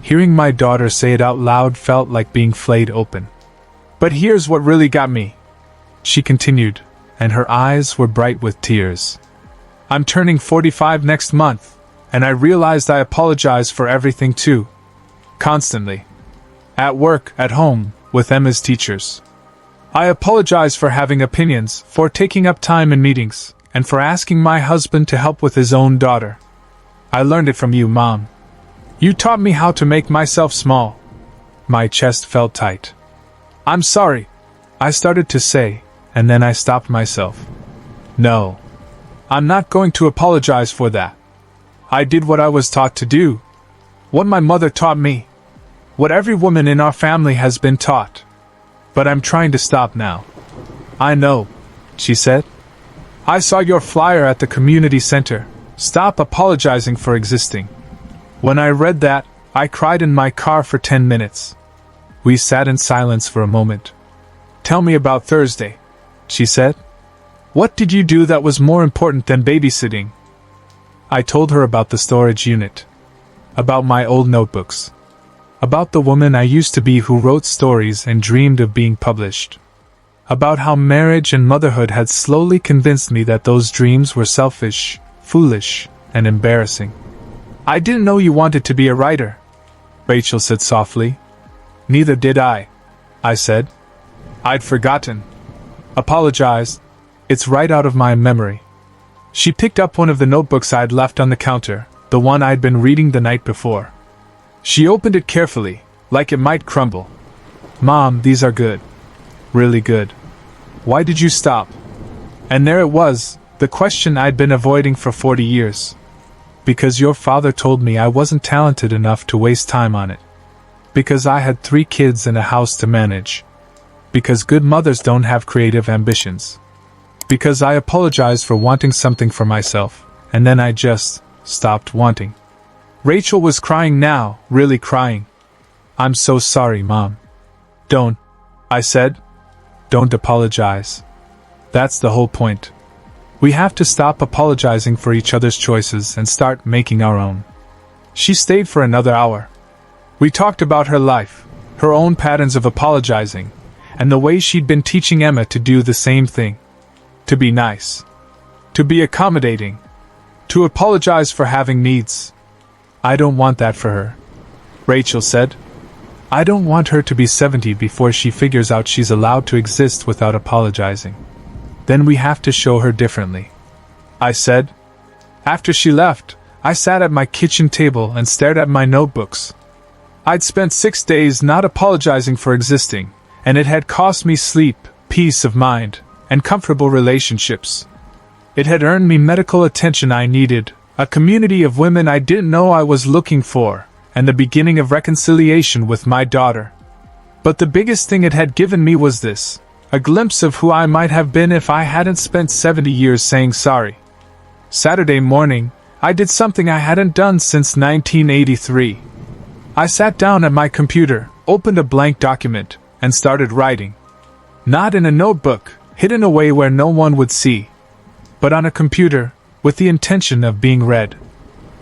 Hearing my daughter say it out loud felt like being flayed open. But here's what really got me, she continued, and her eyes were bright with tears. I'm turning 45 next month, and I realized I apologize for everything too. Constantly. At work, at home, with Emma's teachers. I apologize for having opinions, for taking up time in meetings, and for asking my husband to help with his own daughter. I learned it from you, Mom. You taught me how to make myself small. My chest felt tight. I'm sorry, I started to say, and then I stopped myself. No. I'm not going to apologize for that. I did what I was taught to do. What my mother taught me. What every woman in our family has been taught. But I'm trying to stop now. I know, she said. I saw your flyer at the community center. Stop apologizing for existing. When I read that, I cried in my car for 10 minutes. We sat in silence for a moment. Tell me about Thursday, she said. What did you do that was more important than babysitting? I told her about the storage unit. About my old notebooks. About the woman I used to be who wrote stories and dreamed of being published. About how marriage and motherhood had slowly convinced me that those dreams were selfish, foolish, and embarrassing. I didn't know you wanted to be a writer, Rachel said softly. Neither did I said. I'd forgotten. Apologized. It's right out of my memory. She picked up one of the notebooks I'd left on the counter, the one I'd been reading the night before. She opened it carefully, like it might crumble. Mom, these are good. Really good. Why did you stop? And there it was, the question I'd been avoiding for 40 years. Because your father told me I wasn't talented enough to waste time on it. Because I had 3 kids and a house to manage. Because good mothers don't have creative ambitions. Because I apologized for wanting something for myself, and then I just stopped wanting. Rachel was crying now, really crying. I'm so sorry, Mom. Don't, I said. Don't apologize. That's the whole point. We have to stop apologizing for each other's choices and start making our own. She stayed for another hour. We talked about her life, her own patterns of apologizing, and the way she'd been teaching Emma to do the same thing. To be nice. To be accommodating. To apologize for having needs. I don't want that for her, Rachel said. I don't want her to be 70 before she figures out she's allowed to exist without apologizing. Then we have to show her differently, I said. After she left, I sat at my kitchen table and stared at my notebooks. I'd spent 6 days not apologizing for existing, and it had cost me sleep, peace of mind, and comfortable relationships. It had earned me medical attention I needed, a community of women I didn't know I was looking for, and the beginning of reconciliation with my daughter. But the biggest thing it had given me was this, a glimpse of who I might have been if I hadn't spent 70 years saying sorry. Saturday morning, I did something I hadn't done since 1983. I sat down at my computer, opened a blank document, and started writing. Not in a notebook, hidden away where no one would see, but on a computer, with the intention of being read.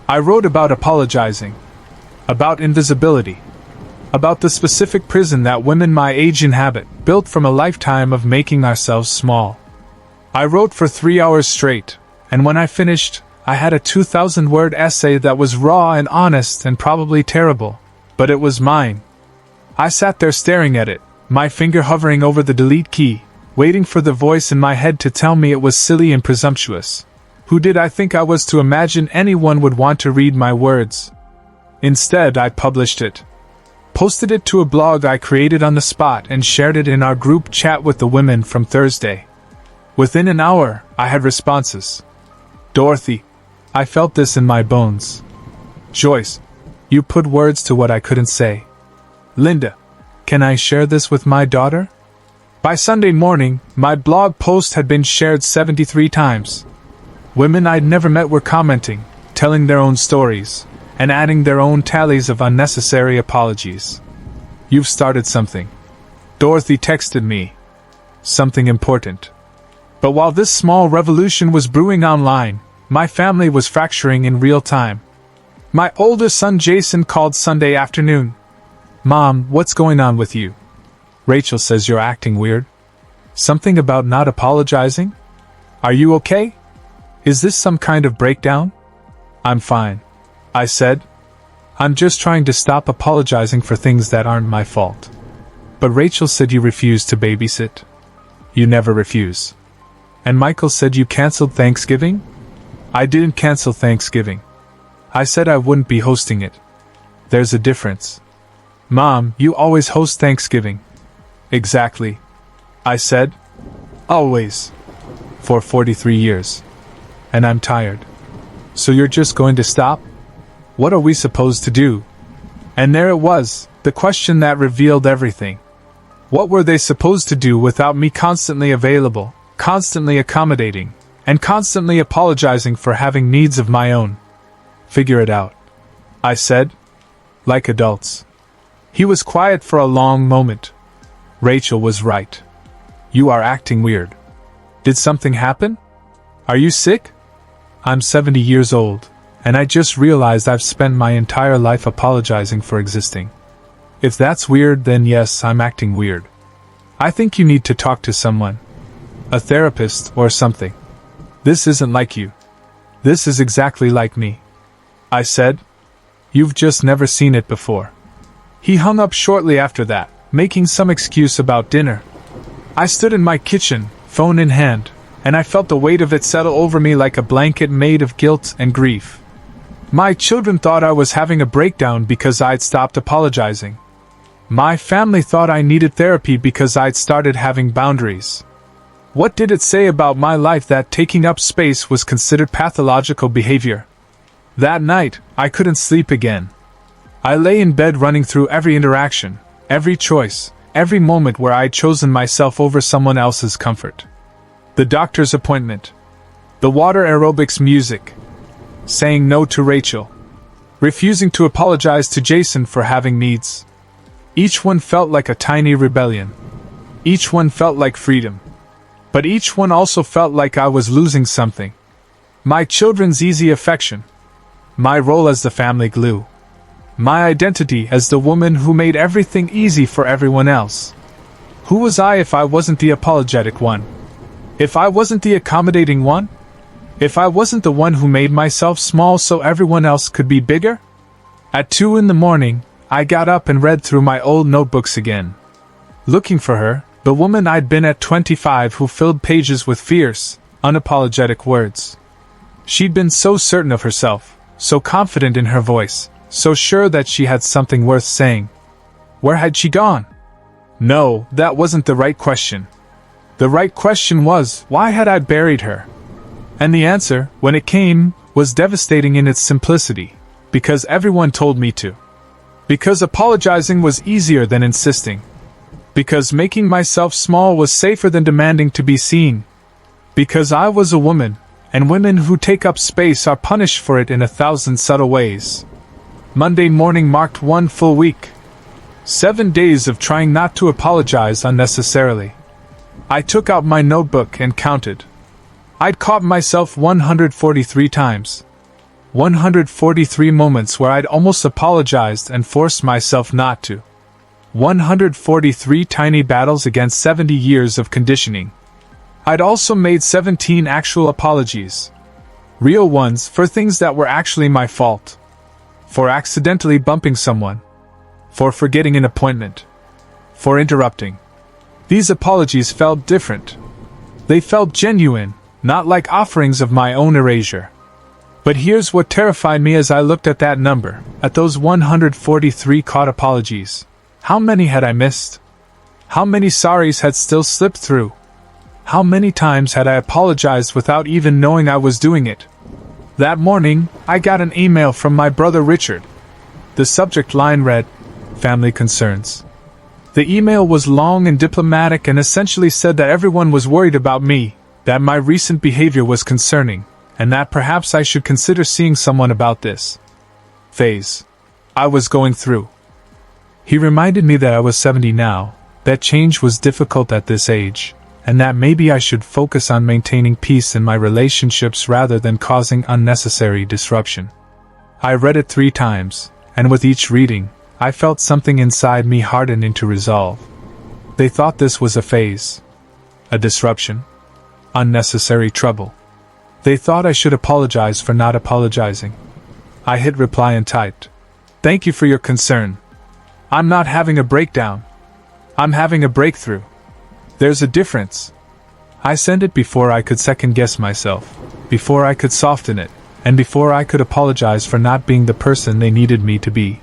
I wrote about apologizing, about invisibility, about the specific prison that women my age inhabit, built from a lifetime of making ourselves small. I wrote for 3 hours straight, and when I finished, I had a 2,000-word essay that was raw and honest and probably terrible, but it was mine. I sat there staring at it, my finger hovering over the delete key, waiting for the voice in my head to tell me it was silly and presumptuous. Who did I think I was to imagine anyone would want to read my words? Instead, I published it. Posted it to a blog I created on the spot and shared it in our group chat with the women from Thursday. Within an hour, I had responses. Dorothy, I felt this in my bones. Joyce, you put words to what I couldn't say. Linda, can I share this with my daughter? By Sunday morning, my blog post had been shared 73 times. Women I'd never met were commenting, telling their own stories, and adding their own tallies of unnecessary apologies. You've started something. Dorothy texted me. Something important. But while this small revolution was brewing online, my family was fracturing in real time. My oldest son Jason called Sunday afternoon. Mom, what's going on with you? Rachel says you're acting weird. Something about not apologizing? Are you okay? Is this some kind of breakdown? I'm fine, I said. I'm just trying to stop apologizing for things that aren't my fault. But Rachel said you refused to babysit. You never refuse. And Michael said you canceled Thanksgiving? I didn't cancel Thanksgiving. I said I wouldn't be hosting it. There's a difference. Mom, you always host Thanksgiving. Exactly. I said. Always. For 43 years. And I'm tired. So you're just going to stop? What are we supposed to do? And there it was, the question that revealed everything. What were they supposed to do without me constantly available, constantly accommodating, and constantly apologizing for having needs of my own? Figure it out, I said. Like adults. He was quiet for a long moment. Rachel was right. You are acting weird. Did something happen? Are you sick? I'm 70 years old, and I just realized I've spent my entire life apologizing for existing. If that's weird, then yes, I'm acting weird. I think you need to talk to someone. A therapist or something. This isn't like you. This is exactly like me. I said. You've just never seen it before. He hung up shortly after that, making some excuse about dinner. I stood in my kitchen, phone in hand, and I felt the weight of it settle over me like a blanket made of guilt and grief. My children thought I was having a breakdown because I'd stopped apologizing. My family thought I needed therapy because I'd started having boundaries. What did it say about my life that taking up space was considered pathological behavior? That night, I couldn't sleep again. I lay in bed running through every interaction, every choice, every moment where I'd chosen myself over someone else's comfort. The doctor's appointment. The water aerobics music. Saying no to Rachel. Refusing to apologize to Jason for having needs. Each one felt like a tiny rebellion. Each one felt like freedom. But each one also felt like I was losing something. My children's easy affection. My role as the family glue. My identity as the woman who made everything easy for everyone else. Who was I if I wasn't the apologetic one? If I wasn't the accommodating one? If I wasn't the one who made myself small so everyone else could be bigger? At 2 a.m, I got up and read through my old notebooks again. Looking for her, the woman I'd been at 25 who filled pages with fierce, unapologetic words. She'd been so certain of herself, so confident in her voice, so sure that she had something worth saying. Where had she gone? No, that wasn't the right question. The right question was, why had I buried her? And the answer, when it came, was devastating in its simplicity. Because everyone told me to. Because apologizing was easier than insisting. Because making myself small was safer than demanding to be seen. Because I was a woman, and women who take up space are punished for it in 1,000 subtle ways. Monday morning marked 1 full week. 7 days of trying not to apologize unnecessarily. I took out my notebook and counted. I'd caught myself 143 times. 143 moments where I'd almost apologized and forced myself not to. 143 tiny battles against 70 years of conditioning. I'd also made 17 actual apologies. Real ones for things that were actually my fault. For accidentally bumping someone. For forgetting an appointment. For interrupting. These apologies felt different. They felt genuine, not like offerings of my own erasure. But here's what terrified me as I looked at that number, at those 143 caught apologies. How many had I missed? How many sorries had still slipped through? How many times had I apologized without even knowing I was doing it? That morning, I got an email from my brother Richard. The subject line read, "Family Concerns." The email was long and diplomatic and essentially said that everyone was worried about me, that my recent behavior was concerning, and that perhaps I should consider seeing someone about this phase I was going through. He reminded me that I was 70 now, that change was difficult at this age, and that maybe I should focus on maintaining peace in my relationships rather than causing unnecessary disruption. I read it 3 times, and with each reading, I felt something inside me harden into resolve. They thought this was a phase. A disruption. Unnecessary trouble. They thought I should apologize for not apologizing. I hit reply and typed, "Thank you for your concern. I'm not having a breakdown. I'm having a breakthrough. There's a difference." I sent it before I could second-guess myself, before I could soften it, and before I could apologize for not being the person they needed me to be.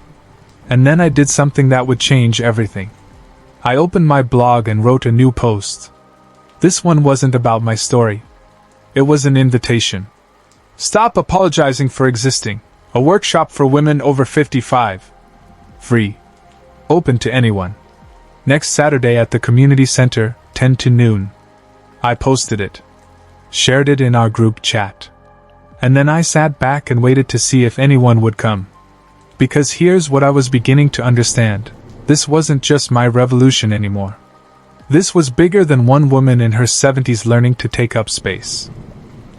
And then I did something that would change everything. I opened my blog and wrote a new post. This one wasn't about my story. It was an invitation. Stop apologizing for existing. A workshop for women over 55. Free. Open to anyone. Next Saturday at the community center, 10 to noon. I posted it. Shared it in our group chat. And then I sat back and waited to see if anyone would come. Because here's what I was beginning to understand. This wasn't just my revolution anymore. This was bigger than one woman in her 70s learning to take up space.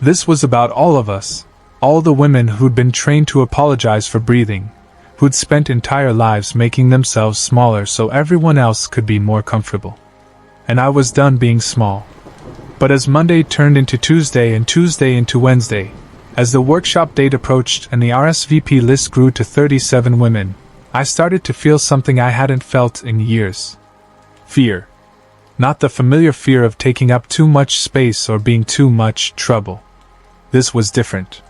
This was about all of us, all the women who'd been trained to apologize for breathing, who'd spent entire lives making themselves smaller so everyone else could be more comfortable. And I was done being small. But as Monday turned into Tuesday and Tuesday into Wednesday, as the workshop date approached and the RSVP list grew to 37 women, I started to feel something I hadn't felt in years. Fear. Not the familiar fear of taking up too much space or being too much trouble. This was different.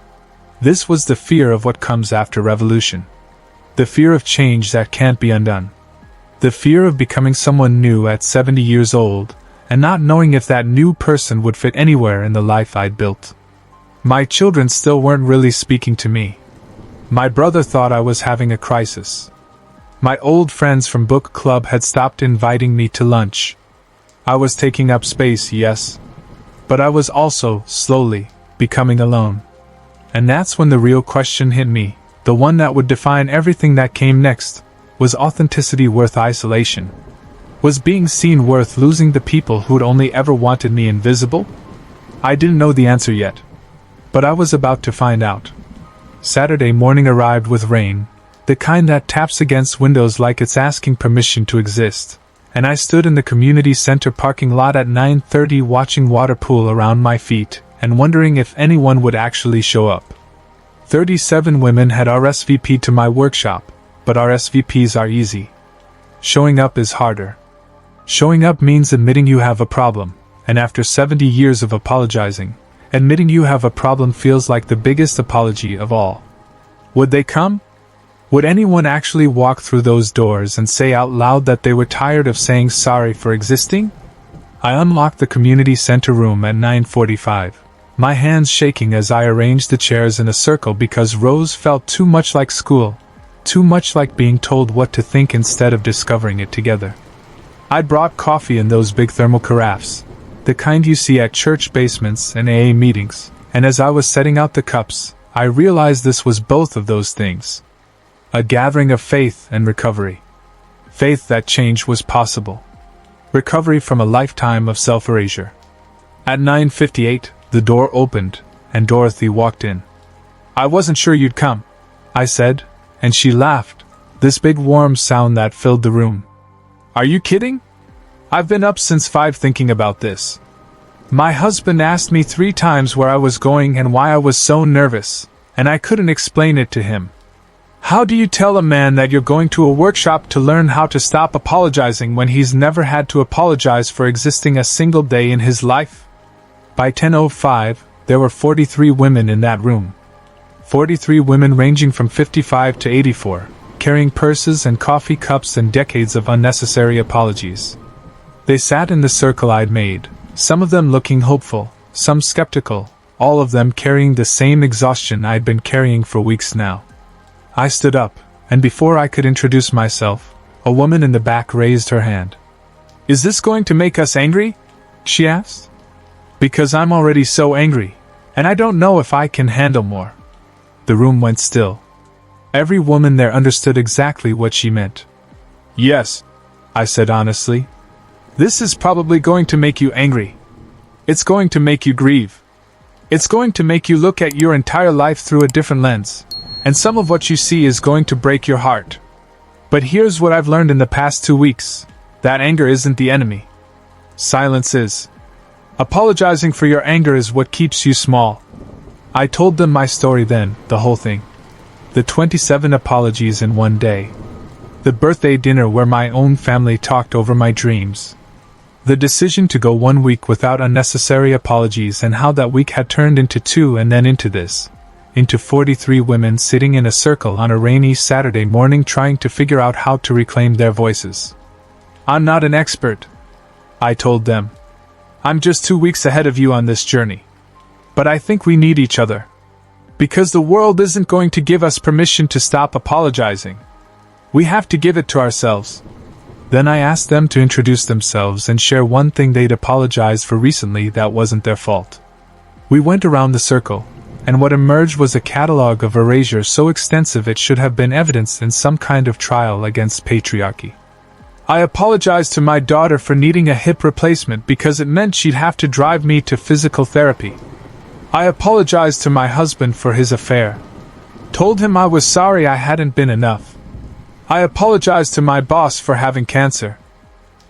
This was the fear of what comes after revolution. The fear of change that can't be undone. The fear of becoming someone new at 70 years old, and not knowing if that new person would fit anywhere in the life I'd built. My children still weren't really speaking to me. My brother thought I was having a crisis. My old friends from book club had stopped inviting me to lunch. I was taking up space, yes. But I was also, slowly, becoming alone. And that's when the real question hit me, the one that would define everything that came next. Was authenticity worth isolation? Was being seen worth losing the people who'd only ever wanted me invisible? I didn't know the answer yet. But I was about to find out. Saturday morning arrived with rain, the kind that taps against windows like it's asking permission to exist, and I stood in the community center parking lot at 9:30 watching water pool around my feet, and wondering if anyone would actually show up. 37 women had RSVP'd to my workshop, but RSVPs are easy. Showing up is harder. Showing up means admitting you have a problem, and after 70 years of apologizing, admitting you have a problem feels like the biggest apology of all. Would they come? Would anyone actually walk through those doors and say out loud that they were tired of saying sorry for existing? I unlocked the community center room at 9:45, my hands shaking as I arranged the chairs in a circle because rows felt too much like school, too much like being told what to think instead of discovering it together. I'd brought coffee in those big thermal carafes, the kind you see at church basements and AA meetings, and as I was setting out the cups, I realized this was both of those things. A gathering of faith and recovery. Faith that change was possible. Recovery from a lifetime of self-erasure. At 9:58, the door opened, and Dorothy walked in. "I wasn't sure you'd come," I said, and she laughed, this big warm sound that filled the room. "Are you kidding? I've been up since 5 thinking about this. My husband asked me 3 times where I was going and why I was so nervous, and I couldn't explain it to him. How do you tell a man that you're going to a workshop to learn how to stop apologizing when he's never had to apologize for existing a single day in his life?" By 10:05, there were 43 women in that room. 43 women ranging from 55 to 84, carrying purses and coffee cups and decades of unnecessary apologies. They sat in the circle I'd made, some of them looking hopeful, some skeptical, all of them carrying the same exhaustion I'd been carrying for weeks now. I stood up, and before I could introduce myself, a woman in the back raised her hand. "Is this going to make us angry?" she asked. "Because I'm already so angry, and I don't know if I can handle more." The room went still. Every woman there understood exactly what she meant. "Yes," I said honestly. "This is probably going to make you angry. It's going to make you grieve. It's going to make you look at your entire life through a different lens. And some of what you see is going to break your heart. But here's what I've learned in the past 2 weeks. That anger isn't the enemy. Silence is. Apologizing for your anger is what keeps you small. I told them my story then, the whole thing. The 27 apologies in one day. The birthday dinner where my own family talked over my dreams. The decision to go 1 week without unnecessary apologies and how that week had turned into 2 and then into this. Into 43 women sitting in a circle on a rainy Saturday morning trying to figure out how to reclaim their voices. I'm not an expert, I told them. I'm just 2 weeks ahead of you on this journey. But I think we need each other. Because the world isn't going to give us permission to stop apologizing. We have to give it to ourselves. Then I asked them to introduce themselves and share one thing they'd apologized for recently that wasn't their fault. We went around the circle, and what emerged was a catalog of erasure so extensive it should have been evidence in some kind of trial against patriarchy. I apologized to my daughter for needing a hip replacement because it meant she'd have to drive me to physical therapy. I apologized to my husband for his affair. Told him I was sorry I hadn't been enough. I apologized to my boss for having cancer.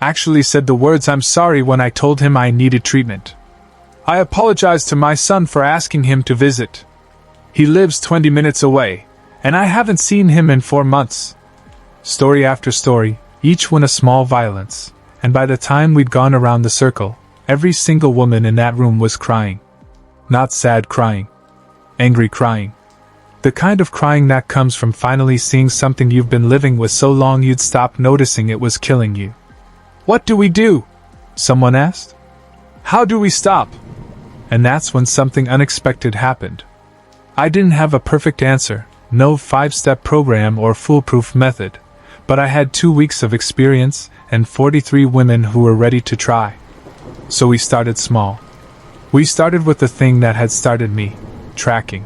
Actually said the words "I'm sorry" when I told him I needed treatment. I apologized to my son for asking him to visit. He lives 20 minutes away, and I haven't seen him in 4 months. Story after story, each one a small violence, and by the time we'd gone around the circle, every single woman in that room was crying. Not sad crying. Angry crying. The kind of crying that comes from finally seeing something you've been living with so long you'd stop noticing it was killing you. What do we do? Someone asked. How do we stop? And that's when something unexpected happened. I didn't have a perfect answer, no 5-step program or foolproof method, but I had 2 weeks of experience and 43 women who were ready to try. So we started small. We started with the thing that had started me, tracking.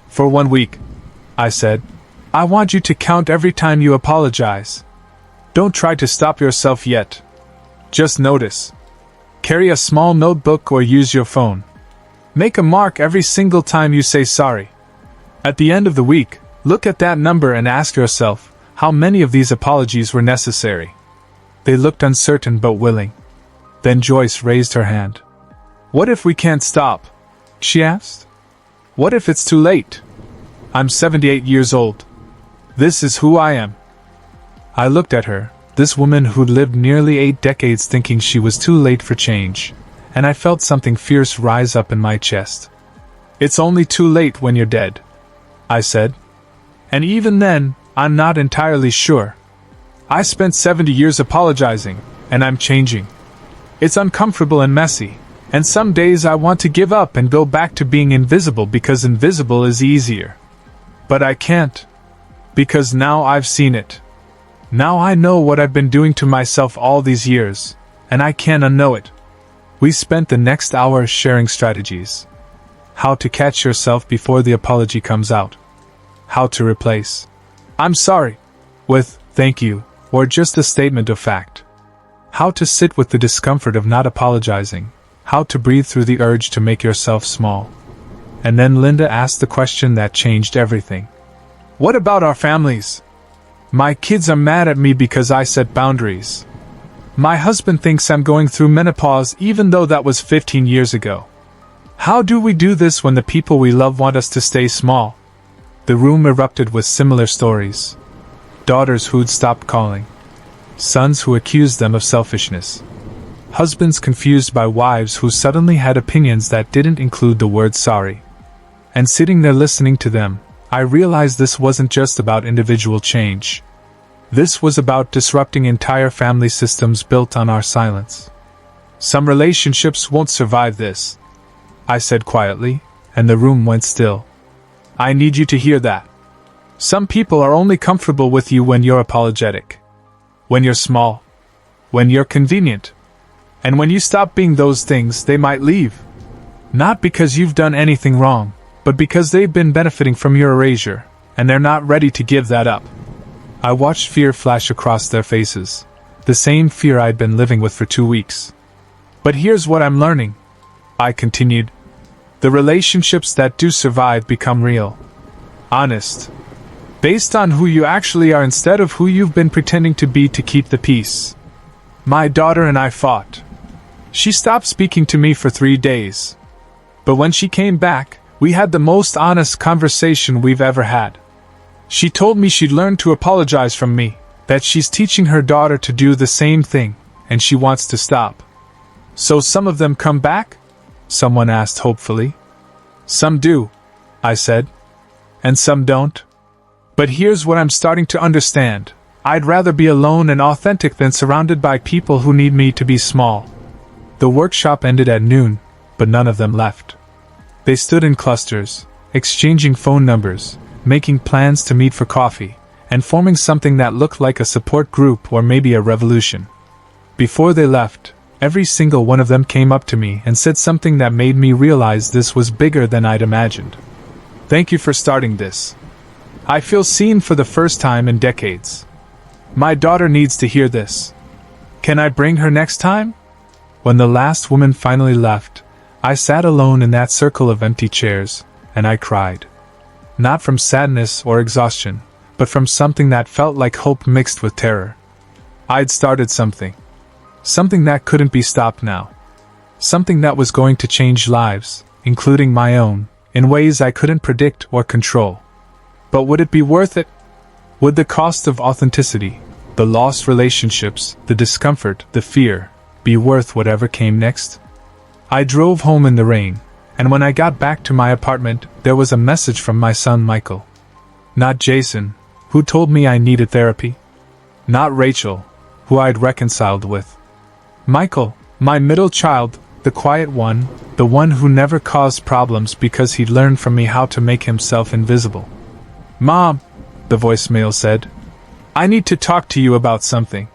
For 1 week, I said, I want you to count every time you apologize. Don't try to stop yourself yet. Just notice. Carry a small notebook or use your phone. Make a mark every single time you say sorry. At the end of the week, look at that number and ask yourself, how many of these apologies were necessary? They looked uncertain but willing. Then Joyce raised her hand. What if we can't stop? She asked. What if it's too late? I'm 78 years old. This is who I am. I looked at her, this woman who'd lived nearly 8 decades thinking she was too late for change, and I felt something fierce rise up in my chest. It's only too late when you're dead, I said. And even then, I'm not entirely sure. I spent 70 years apologizing, and I'm changing. It's uncomfortable and messy. And some days I want to give up and go back to being invisible because invisible is easier. But I can't. Because now I've seen it. Now I know what I've been doing to myself all these years, and I can't unknow it. We spent the next hour sharing strategies. How to catch yourself before the apology comes out. How to replace "I'm sorry" with "thank you" or just a statement of fact. How to sit with the discomfort of not apologizing. How to breathe through the urge to make yourself small. And then Linda asked the question that changed everything. What about our families? My kids are mad at me because I set boundaries. My husband thinks I'm going through menopause even though that was 15 years ago. How do we do this when the people we love want us to stay small? The room erupted with similar stories. Daughters who'd stopped calling. Sons who accused them of selfishness. Husbands confused by wives who suddenly had opinions that didn't include the word sorry. And sitting there listening to them, I realized this wasn't just about individual change. This was about disrupting entire family systems built on our silence. Some relationships won't survive this, I said quietly, and the room went still. I need you to hear that. Some people are only comfortable with you when you're apologetic. When you're small. When you're convenient. And when you stop being those things, they might leave. Not because you've done anything wrong, but because they've been benefiting from your erasure, and they're not ready to give that up. I watched fear flash across their faces, the same fear I'd been living with for 2 weeks. But here's what I'm learning, I continued. The relationships that do survive become real. Honest. Based on who you actually are instead of who you've been pretending to be to keep the peace. My daughter and I fought. She stopped speaking to me for 3 days. But when she came back, we had the most honest conversation we've ever had. She told me she'd learned to apologize from me, that she's teaching her daughter to do the same thing, and she wants to stop. So some of them come back? Someone asked hopefully. Some do, I said. And some don't. But here's what I'm starting to understand. I'd rather be alone and authentic than surrounded by people who need me to be small. The workshop ended at noon, but none of them left. They stood in clusters, exchanging phone numbers, making plans to meet for coffee, and forming something that looked like a support group or maybe a revolution. Before they left, every single one of them came up to me and said something that made me realize this was bigger than I'd imagined. Thank you for starting this. I feel seen for the first time in decades. My daughter needs to hear this. Can I bring her next time? When the last woman finally left, I sat alone in that circle of empty chairs, and I cried. Not from sadness or exhaustion, but from something that felt like hope mixed with terror. I'd started something. Something that couldn't be stopped now. Something that was going to change lives, including my own, in ways I couldn't predict or control. But would it be worth it? Would the cost of authenticity, the lost relationships, the discomfort, the fear, be worth whatever came next? I drove home in the rain, and when I got back to my apartment, there was a message from my son Michael. Not Jason, who told me I needed therapy. Not Rachel, who I'd reconciled with. Michael, my middle child, the quiet one, the one who never caused problems because he'd learned from me how to make himself invisible. Mom, the voicemail said, I need to talk to you about something.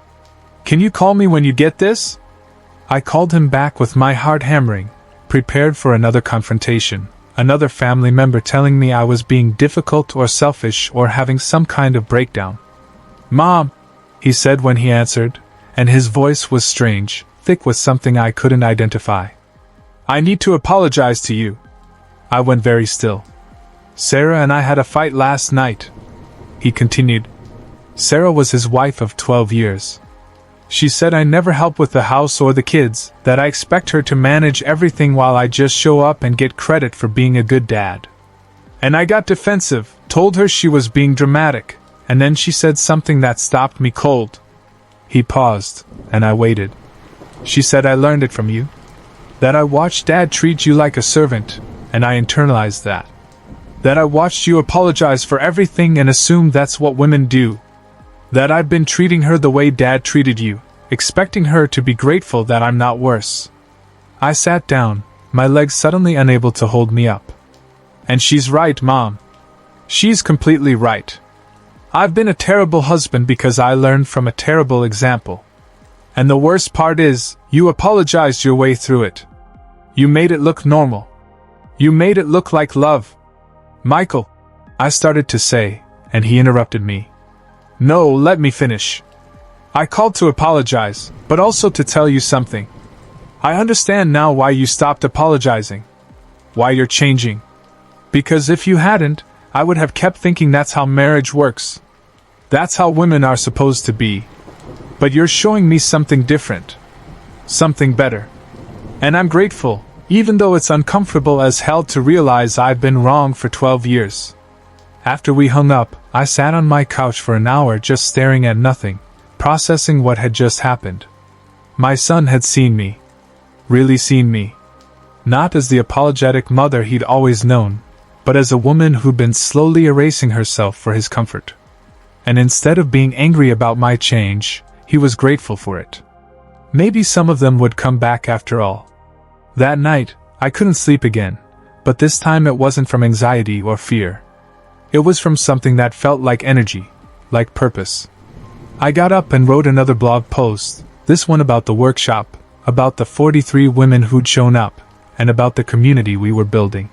Can you call me when you get this? I called him back with my heart hammering, prepared for another confrontation, another family member telling me I was being difficult or selfish or having some kind of breakdown. Mom, he said when he answered, and his voice was strange, thick with something I couldn't identify. I need to apologize to you. I went very still. Sarah and I had a fight last night, he continued. Sarah was his wife of 12 years. She said I never help with the house or the kids, that I expect her to manage everything while I just show up and get credit for being a good dad. And I got defensive, told her she was being dramatic, and then she said something that stopped me cold. He paused, and I waited. She said I learned it from you. That I watched Dad treat you like a servant, and I internalized that. That I watched you apologize for everything and assumed that's what women do. That I'd been treating her the way Dad treated you, expecting her to be grateful that I'm not worse. I sat down, my legs suddenly unable to hold me up. And she's right, Mom. She's completely right. I've been a terrible husband because I learned from a terrible example. And the worst part is, you apologized your way through it. You made it look normal. You made it look like love. Michael, I started to say, and he interrupted me. No, let me finish. I called to apologize, but also to tell you something. I understand now why you stopped apologizing. Why you're changing. Because if you hadn't, I would have kept thinking that's how marriage works. That's how women are supposed to be. But you're showing me something different. Something better. And I'm grateful, even though it's uncomfortable as hell to realize I've been wrong for 12 years. After we hung up, I sat on my couch for an hour just staring at nothing, processing what had just happened. My son had seen me. Really seen me. Not as the apologetic mother he'd always known, but as a woman who'd been slowly erasing herself for his comfort. And instead of being angry about my change, he was grateful for it. Maybe some of them would come back after all. That night, I couldn't sleep again, but this time it wasn't from anxiety or fear. It was from something that felt like energy, like purpose. I got up and wrote another blog post, this one about the workshop, about the 43 women who'd shown up, and about the community we were building.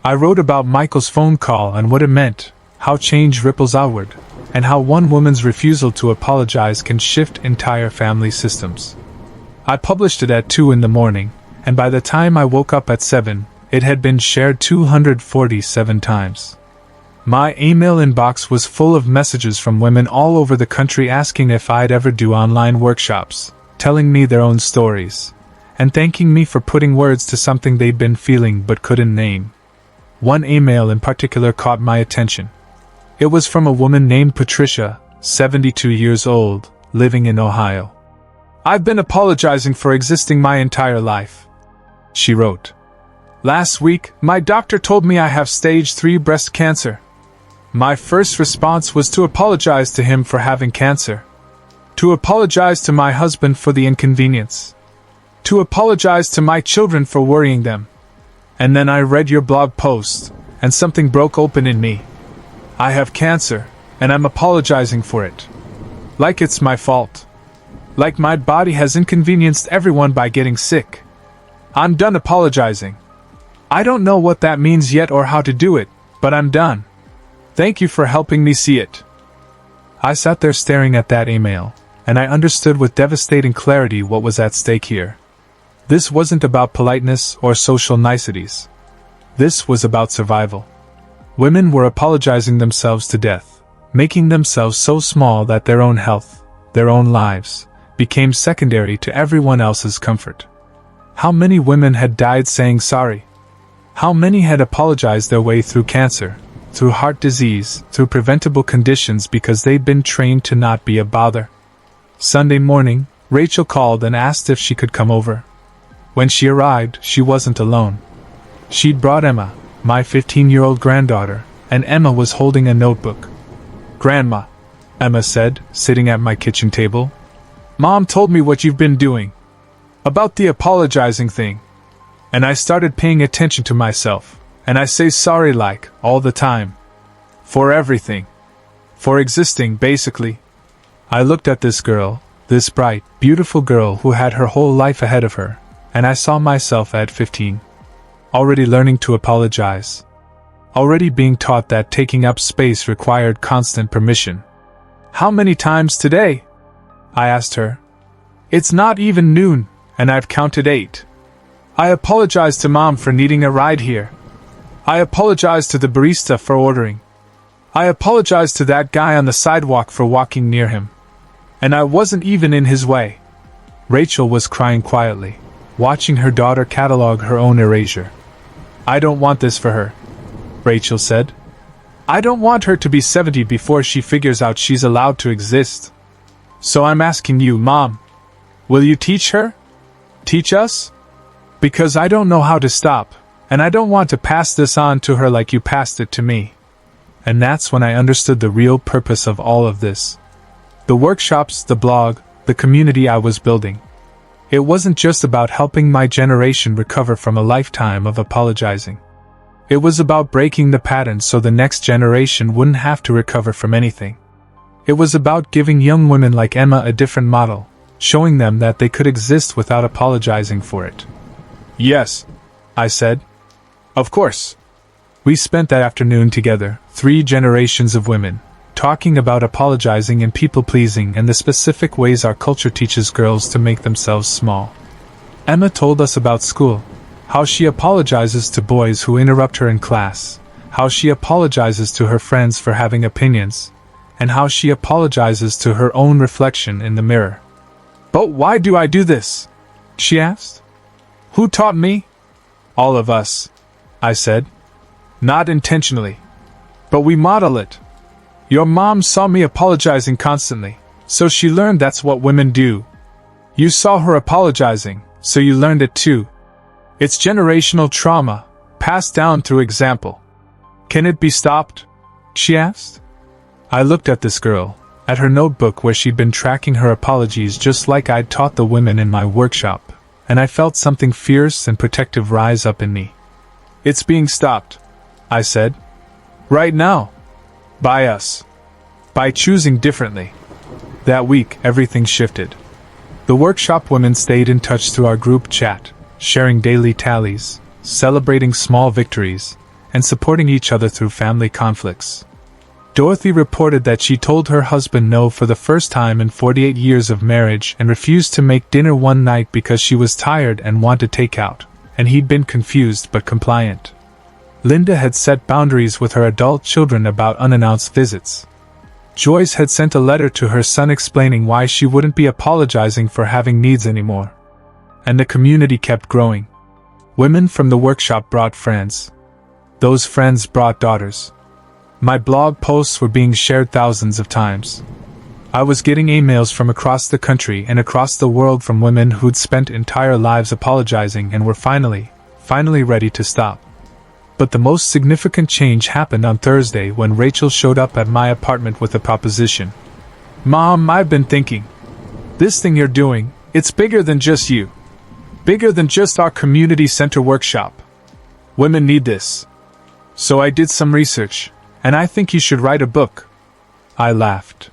I wrote about Michael's phone call and what it meant, how change ripples outward, and how one woman's refusal to apologize can shift entire family systems. I published it at 2 in the morning, and by the time I woke up at 7, it had been shared 247 times. My email inbox was full of messages from women all over the country asking if I'd ever do online workshops, telling me their own stories, and thanking me for putting words to something they'd been feeling but couldn't name. One email in particular caught my attention. It was from a woman named Patricia, 72 years old, living in Ohio. "I've been apologizing for existing my entire life," she wrote. "Last week, my doctor told me I have stage 3 breast cancer. My first response was to apologize to him for having cancer, to apologize to my husband for the inconvenience, to apologize to my children for worrying them. And then I read your blog post, and something broke open in me. I have cancer, and I'm apologizing for it. Like it's my fault. Like my body has inconvenienced everyone by getting sick. I'm done apologizing. I don't know what that means yet or how to do it, but I'm done. Thank you for helping me see it." I sat there staring at that email, and I understood with devastating clarity what was at stake here. This wasn't about politeness or social niceties. This was about survival. Women were apologizing themselves to death, making themselves so small that their own health, their own lives, became secondary to everyone else's comfort. How many women had died saying sorry? How many had apologized their way through cancer, through heart disease, through preventable conditions because they'd been trained to not be a bother? Sunday morning, Rachel called and asked if she could come over. When she arrived, she wasn't alone. She'd brought Emma, my 15-year-old granddaughter, and Emma was holding a notebook. "Grandma," Emma said, sitting at my kitchen table, "Mom told me what you've been doing. About the apologizing thing. And I started paying attention to myself, and I say sorry like, all the time. For everything. For existing, basically." I looked at this girl, this bright, beautiful girl who had her whole life ahead of her, and I saw myself at 15. Already learning to apologize. Already being taught that taking up space required constant permission. "How many times today?" I asked her. "It's not even noon, and I've counted 8. I apologize to Mom for needing a ride here. I apologize to the barista for ordering. I apologize to that guy on the sidewalk for walking near him. And I wasn't even in his way." Rachel was crying quietly, watching her daughter catalog her own erasure. "I don't want this for her," Rachel said. "I don't want her to be 70 before she figures out she's allowed to exist. So I'm asking you, Mom, will you teach her? Teach us? Because I don't know how to stop, and I don't want to pass this on to her like you passed it to me." And that's when I understood the real purpose of all of this. The workshops, the blog, the community I was building. It wasn't just about helping my generation recover from a lifetime of apologizing. It was about breaking the pattern so the next generation wouldn't have to recover from anything. It was about giving young women like Emma a different model, showing them that they could exist without apologizing for it. "Yes," I said. "Of course." We spent that afternoon together, 3 generations of women, talking about apologizing and people-pleasing and the specific ways our culture teaches girls to make themselves small. Emma told us about school, how she apologizes to boys who interrupt her in class, how she apologizes to her friends for having opinions, and how she apologizes to her own reflection in the mirror. "But why do I do this?" she asked. "Who taught me?" "All of us," I said. "Not intentionally. But we model it. Your mom saw me apologizing constantly, so she learned that's what women do. You saw her apologizing, so you learned it too. It's generational trauma, passed down through example. Can it be stopped?" she asked. I looked at this girl, at her notebook where she'd been tracking her apologies just like I'd taught the women in my workshop, and I felt something fierce and protective rise up in me. "It's being stopped," I said. "Right now. By us. By choosing differently." That week, everything shifted. The workshop women stayed in touch through our group chat, sharing daily tallies, celebrating small victories, and supporting each other through family conflicts. Dorothy reported that she told her husband no for the first time in 48 years of marriage and refused to make dinner one night because she was tired and wanted takeout, and he'd been confused but compliant. Linda had set boundaries with her adult children about unannounced visits. Joyce had sent a letter to her son explaining why she wouldn't be apologizing for having needs anymore. And the community kept growing. Women from the workshop brought friends. Those friends brought daughters. My blog posts were being shared thousands of times. I was getting emails from across the country and across the world from women who'd spent entire lives apologizing and were finally ready to stop. But the most significant change happened on Thursday when Rachel showed up at my apartment with a proposition. "Mom, I've been thinking. This thing you're doing, it's bigger than just you. Bigger than just our community center workshop. Women need this. So I did some research, and I think you should write a book." I laughed.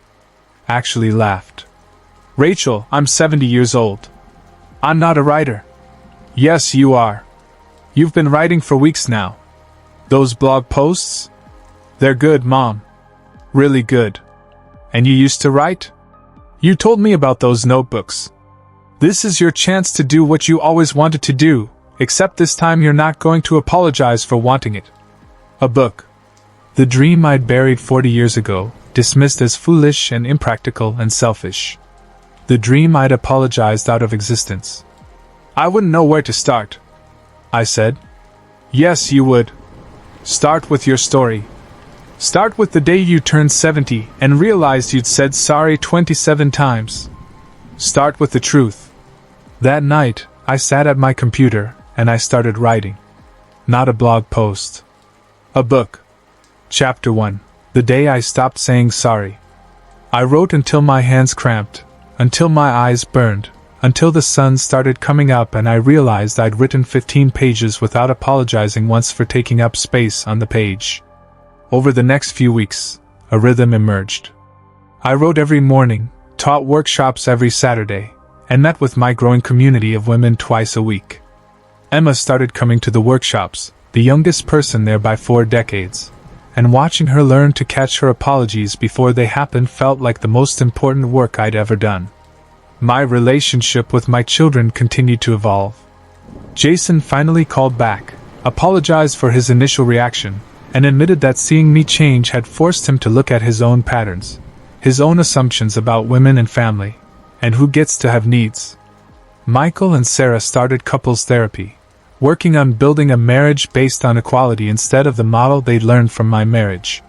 Actually laughed. "Rachel, I'm 70 years old. I'm not a writer." "Yes, you are. You've been writing for weeks now. Those blog posts? They're good, Mom. Really good. And you used to write? You told me about those notebooks. This is your chance to do what you always wanted to do, except this time you're not going to apologize for wanting it. A book. The dream I'd buried 40 years ago, dismissed as foolish and impractical and selfish. The dream I'd apologized out of existence. "I wouldn't know where to start," I said. "Yes, you would. Start with your story. Start with the day you turned 70 and realized you'd said sorry 27 times. Start with the truth." That night, I sat at my computer and I started writing. Not a blog post. A book. Chapter 1. The day I stopped saying sorry. I wrote until my hands cramped, until my eyes burned, until the sun started coming up and I realized I'd written 15 pages without apologizing once for taking up space on the page. Over the next few weeks, a rhythm emerged. I wrote every morning, taught workshops every Saturday, and met with my growing community of women twice a week. Emma started coming to the workshops, the youngest person there by 4 decades, and watching her learn to catch her apologies before they happened felt like the most important work I'd ever done. My relationship with my children continued to evolve. Jason finally called back, apologized for his initial reaction, and admitted that seeing me change had forced him to look at his own patterns, his own assumptions about women and family, and who gets to have needs. Michael and Sarah started couples therapy, working on building a marriage based on equality instead of the model they'd learned from my marriage.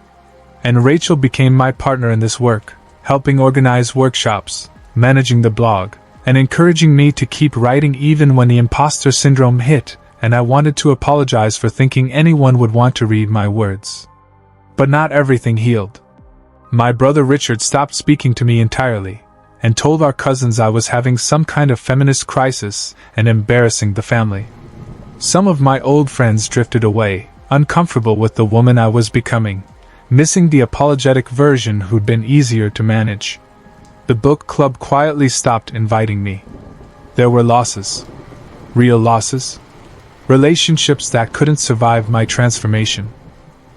And Rachel became my partner in this work, helping organize workshops, managing the blog, and encouraging me to keep writing even when the imposter syndrome hit, and I wanted to apologize for thinking anyone would want to read my words. But not everything healed. My brother Richard stopped speaking to me entirely, and told our cousins I was having some kind of feminist crisis and embarrassing the family. Some of my old friends drifted away, uncomfortable with the woman I was becoming, missing the apologetic version who'd been easier to manage. The book club quietly stopped inviting me. There were losses. Real losses. Relationships that couldn't survive my transformation.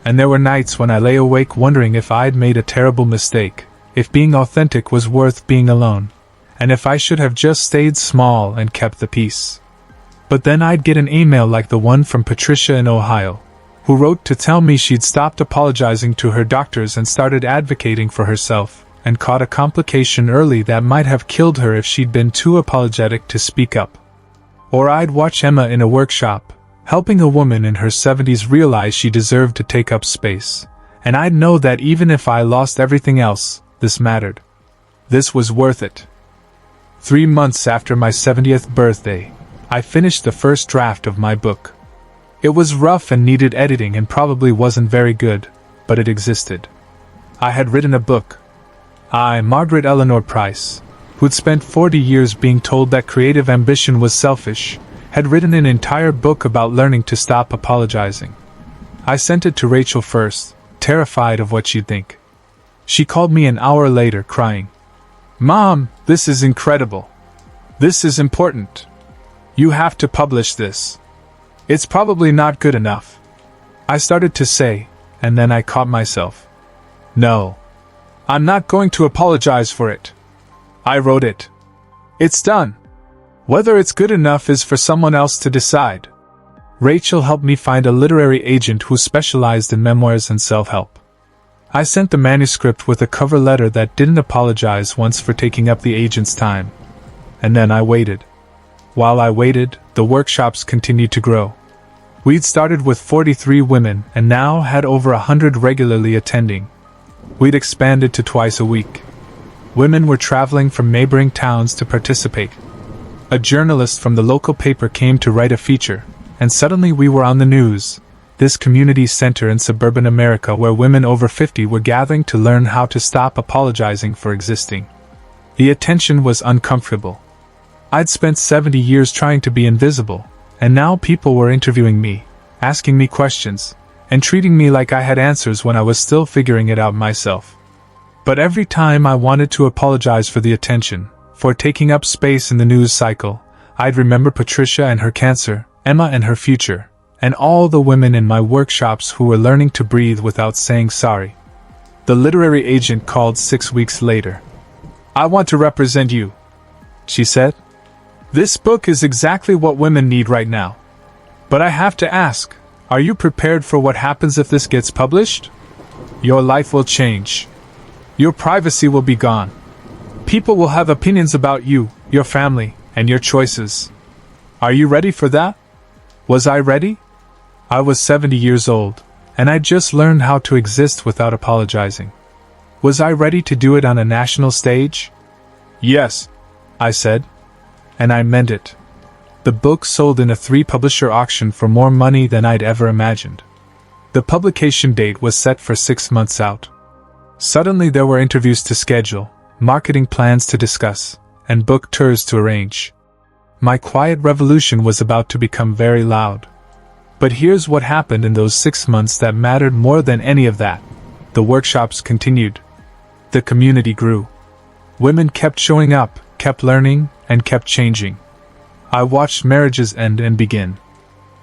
And there were nights when I lay awake wondering if I'd made a terrible mistake, if being authentic was worth being alone, and if I should have just stayed small and kept the peace. But then I'd get an email like the one from Patricia in Ohio, who wrote to tell me she'd stopped apologizing to her doctors and started advocating for herself, and caught a complication early that might have killed her if she'd been too apologetic to speak up. Or I'd watch Emma in a workshop, helping a woman in her 70s realize she deserved to take up space, and I'd know that even if I lost everything else, this mattered. This was worth it. 3 months after my 70th birthday, I finished the first draft of my book. It was rough and needed editing and probably wasn't very good, but it existed. I had written a book. I, Margaret Eleanor Price, who'd spent 40 years being told that creative ambition was selfish, had written an entire book about learning to stop apologizing. I sent it to Rachel first, terrified of what she'd think. She called me an hour later, crying, "Mom, this is incredible. This is important. You have to publish this. It's probably not good enough." I started to say, and then I caught myself. "No. I'm not going to apologize for it. I wrote it. It's done. Whether it's good enough is for someone else to decide." Rachel helped me find a literary agent who specialized in memoirs and self-help. I sent the manuscript with a cover letter that didn't apologize once for taking up the agent's time. And then I waited. While I waited, the workshops continued to grow. We'd started with 43 women and now had over 100 regularly attending. We'd expanded to twice a week. Women were traveling from neighboring towns to participate. A journalist from the local paper came to write a feature, and suddenly we were on the news. This community center in suburban America where women over 50 were gathering to learn how to stop apologizing for existing. The attention was uncomfortable. I'd spent 70 years trying to be invisible, and now people were interviewing me, asking me questions, and treating me like I had answers when I was still figuring it out myself. But every time I wanted to apologize for the attention, for taking up space in the news cycle, I'd remember Patricia and her cancer, Emma and her future, and all the women in my workshops who were learning to breathe without saying sorry. The literary agent called 6 weeks later. "I want to represent you," she said. "This book is exactly what women need right now. But I have to ask, are you prepared for what happens if this gets published? Your life will change. Your privacy will be gone. People will have opinions about you, your family, and your choices. Are you ready for that?" Was I ready? I was 70 years old, and I'd just learned how to exist without apologizing. Was I ready to do it on a national stage? "Yes," I said. And I meant it. The book sold in a 3-publisher auction for more money than I'd ever imagined. The publication date was set for 6 months out. Suddenly there were interviews to schedule, marketing plans to discuss, and book tours to arrange. My quiet revolution was about to become very loud. But here's what happened in those 6 months that mattered more than any of that. The workshops continued. The community grew. Women kept showing up, kept learning, and kept changing. I watched marriages end and begin.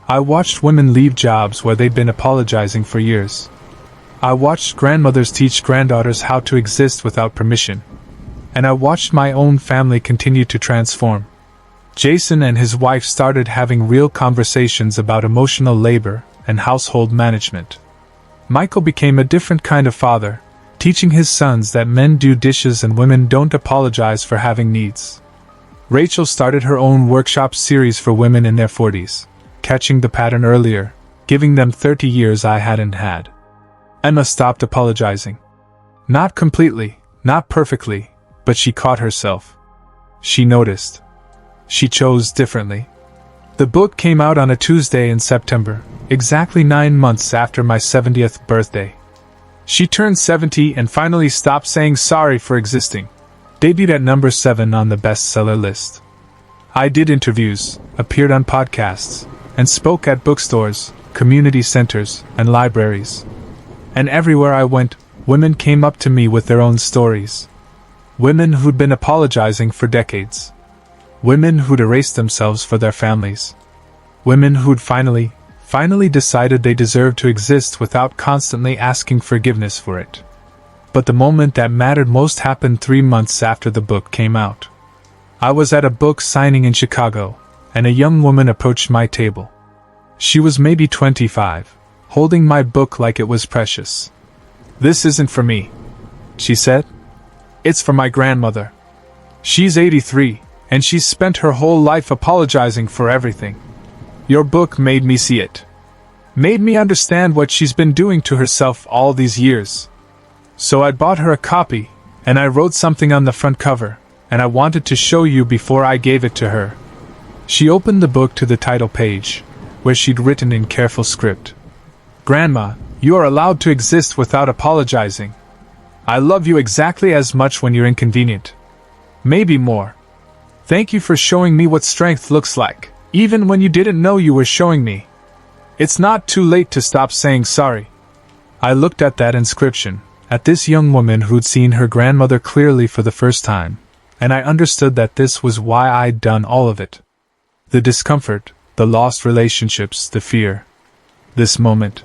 I watched women leave jobs where they'd been apologizing for years. I watched grandmothers teach granddaughters how to exist without permission. And I watched my own family continue to transform. Jason and his wife started having real conversations about emotional labor and household management. Michael became a different kind of father, teaching his sons that men do dishes and women don't apologize for having needs. Rachel started her own workshop series for women in their 40s, catching the pattern earlier, giving them 30 years I hadn't had. Emma stopped apologizing. Not completely, not perfectly, but she caught herself. She noticed. She chose differently. The book came out on a Tuesday in September, exactly 9 months after my 70th birthday. She turned 70 and finally stopped saying sorry for existing. Debuted at number 7 on the bestseller list. I did interviews, appeared on podcasts, and spoke at bookstores, community centers, and libraries. And everywhere I went, women came up to me with their own stories. Women who'd been apologizing for decades. Women who'd erased themselves for their families. Women who'd finally decided they deserved to exist without constantly asking forgiveness for it. But the moment that mattered most happened 3 months after the book came out. I was at a book signing in Chicago, and a young woman approached my table. She was maybe 25, holding my book like it was precious. "This isn't for me," she said. "It's for my grandmother. She's 83, and she's spent her whole life apologizing for everything. Your book made me see it. Made me understand what she's been doing to herself all these years. So I bought her a copy, and I wrote something on the front cover, and I wanted to show you before I gave it to her." She opened the book to the title page, where she'd written in careful script, "Grandma, you are allowed to exist without apologizing. I love you exactly as much when you're inconvenient. Maybe more. Thank you for showing me what strength looks like, even when you didn't know you were showing me. It's not too late to stop saying sorry." I looked at that inscription, at this young woman who'd seen her grandmother clearly for the first time, and I understood that this was why I'd done all of it. The discomfort, the lost relationships, the fear. This moment.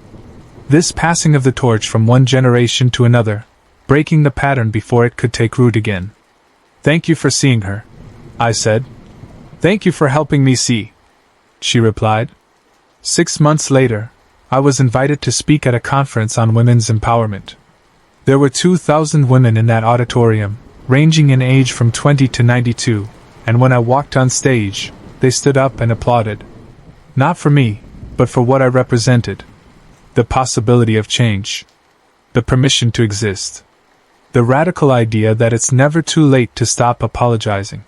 This passing of the torch from one generation to another, breaking the pattern before it could take root again. "Thank you for seeing her," I said. "Thank you for helping me see," she replied. 6 months later, I was invited to speak at a conference on women's empowerment. There were 2,000 women in that auditorium, ranging in age from 20 to 92, and when I walked on stage, they stood up and applauded. Not for me, but for what I represented. The possibility of change. The permission to exist. The radical idea that it's never too late to stop apologizing.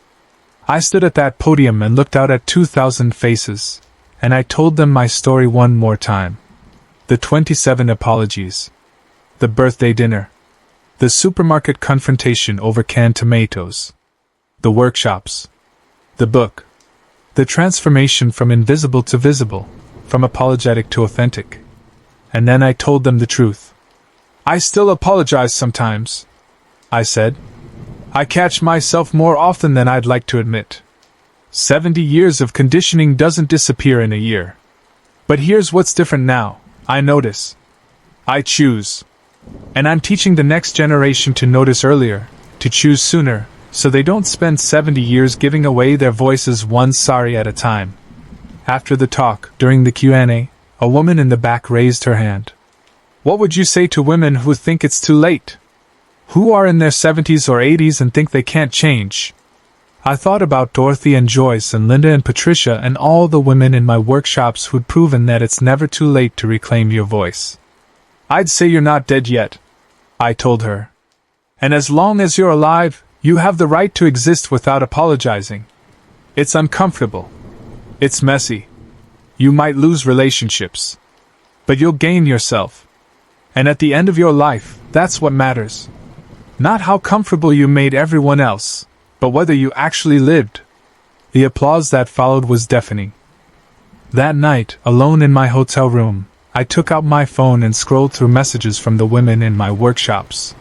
I stood at that podium and looked out at 2,000 faces, and I told them my story one more time. The 27 apologies. The birthday dinner. The supermarket confrontation over canned tomatoes. The workshops. The book. The transformation from invisible to visible, from apologetic to authentic. And then I told them the truth. I still apologize sometimes, I said. I catch myself more often than I'd like to admit. 70 years of conditioning doesn't disappear in a year. But here's what's different now, I notice. I choose. And I'm teaching the next generation to notice earlier, to choose sooner, so they don't spend 70 years giving away their voices one sorry at a time. After the talk, during the Q&A, a woman in the back raised her hand. What would you say to women who think it's too late? Who are in their 70s or 80s and think they can't change? I thought about Dorothy and Joyce and Linda and Patricia and all the women in my workshops who'd proven that it's never too late to reclaim your voice. I'd say you're not dead yet, I told her. And as long as you're alive, you have the right to exist without apologizing. It's uncomfortable. It's messy. You might lose relationships. But you'll gain yourself. And at the end of your life, that's what matters. Not how comfortable you made everyone else, but whether you actually lived. The applause that followed was deafening. That night, alone in my hotel room, I took out my phone and scrolled through messages from the women in my workshops.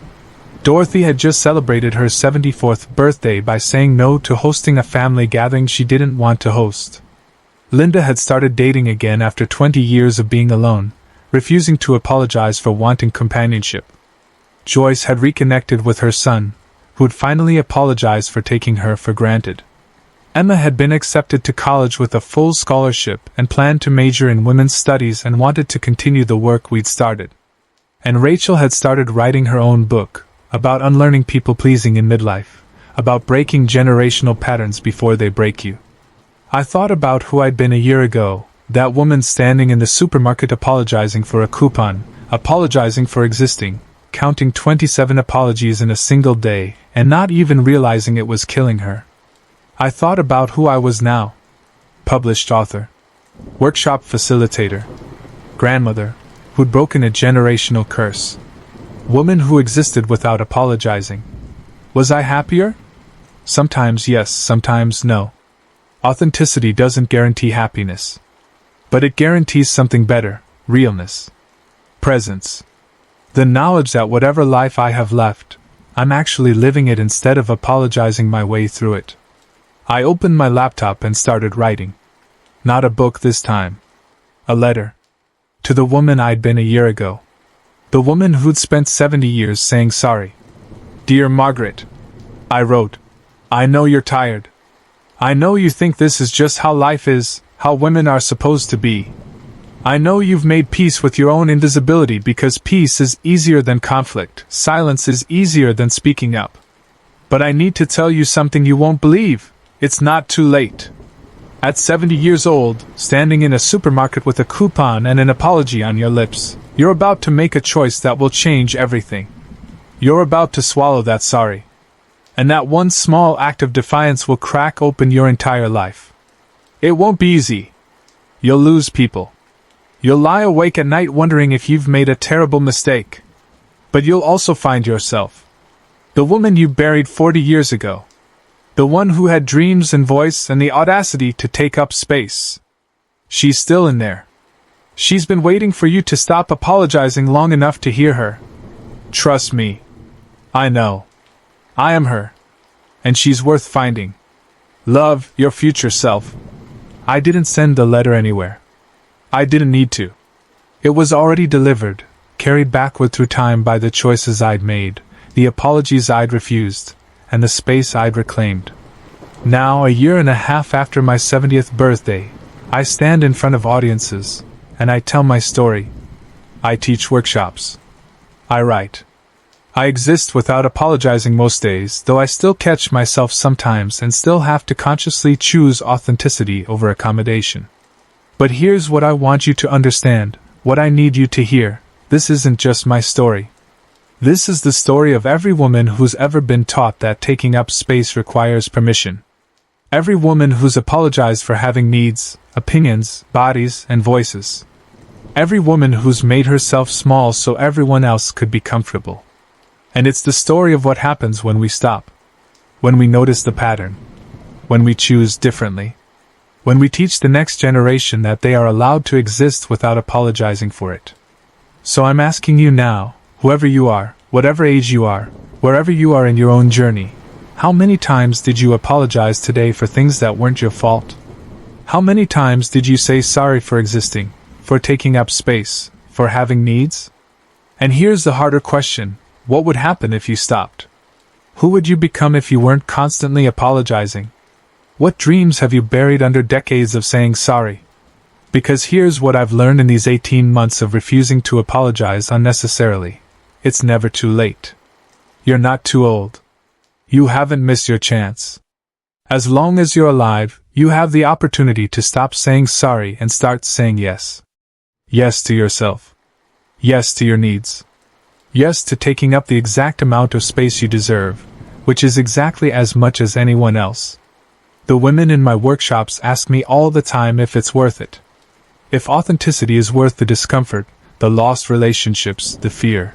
Dorothy had just celebrated her 74th birthday by saying no to hosting a family gathering she didn't want to host. Linda had started dating again after 20 years of being alone, refusing to apologize for wanting companionship. Joyce had reconnected with her son, who had finally apologized for taking her for granted. Emma had been accepted to college with a full scholarship and planned to major in women's studies and wanted to continue the work we'd started. And Rachel had started writing her own book, about unlearning people-pleasing in midlife, about breaking generational patterns before they break you. I thought about who I'd been a year ago, that woman standing in the supermarket apologizing for a coupon, apologizing for existing, counting 27 apologies in a single day, and not even realizing it was killing her. I thought about who I was now. Published author. Workshop facilitator. Grandmother, who'd broken a generational curse. Woman who existed without apologizing. Was I happier? Sometimes yes, sometimes no. Authenticity doesn't guarantee happiness. But it guarantees something better, realness. Presence. The knowledge that whatever life I have left, I'm actually living it instead of apologizing my way through it. I opened my laptop and started writing. Not a book this time. A letter. To the woman I'd been a year ago. The woman who'd spent 70 years saying sorry. Dear Margaret, I wrote, I know you're tired. I know you think this is just how life is, how women are supposed to be. I know you've made peace with your own invisibility because peace is easier than conflict, silence is easier than speaking up. But I need to tell you something you won't believe. It's not too late. At 70 years old, standing in a supermarket with a coupon and an apology on your lips, you're about to make a choice that will change everything. You're about to swallow that sorry. And that one small act of defiance will crack open your entire life. It won't be easy. You'll lose people. You'll lie awake at night wondering if you've made a terrible mistake. But you'll also find yourself. The woman you buried 40 years ago. The one who had dreams and voice and the audacity to take up space. She's still in there. She's been waiting for you to stop apologizing long enough to hear her. Trust me. I know. I am her. And she's worth finding. Love, your future self. I didn't send the letter anywhere. I didn't need to. It was already delivered, carried backward through time by the choices I'd made, the apologies I'd refused, and the space I'd reclaimed. Now, a year and a half after my 70th birthday, I stand in front of audiences, and I tell my story. I teach workshops. I write. I exist without apologizing most days, though I still catch myself sometimes and still have to consciously choose authenticity over accommodation. But here's what I want you to understand, what I need you to hear. This isn't just my story. This is the story of every woman who's ever been taught that taking up space requires permission. Every woman who's apologized for having needs, opinions, bodies, and voices. Every woman who's made herself small so everyone else could be comfortable. And it's the story of what happens when we stop. When we notice the pattern. When we choose differently. When we teach the next generation that they are allowed to exist without apologizing for it. So I'm asking you now, whoever you are, whatever age you are, wherever you are in your own journey, how many times did you apologize today for things that weren't your fault? How many times did you say sorry for existing, for taking up space, for having needs? And here's the harder question. What would happen if you stopped? Who would you become if you weren't constantly apologizing? What dreams have you buried under decades of saying sorry? Because here's what I've learned in these 18 months of refusing to apologize unnecessarily. It's never too late. You're not too old. You haven't missed your chance. As long as you're alive, you have the opportunity to stop saying sorry and start saying yes. Yes to yourself. Yes to your needs. Yes to taking up the exact amount of space you deserve, which is exactly as much as anyone else. The women in my workshops ask me all the time if it's worth it. If authenticity is worth the discomfort, the lost relationships, the fear.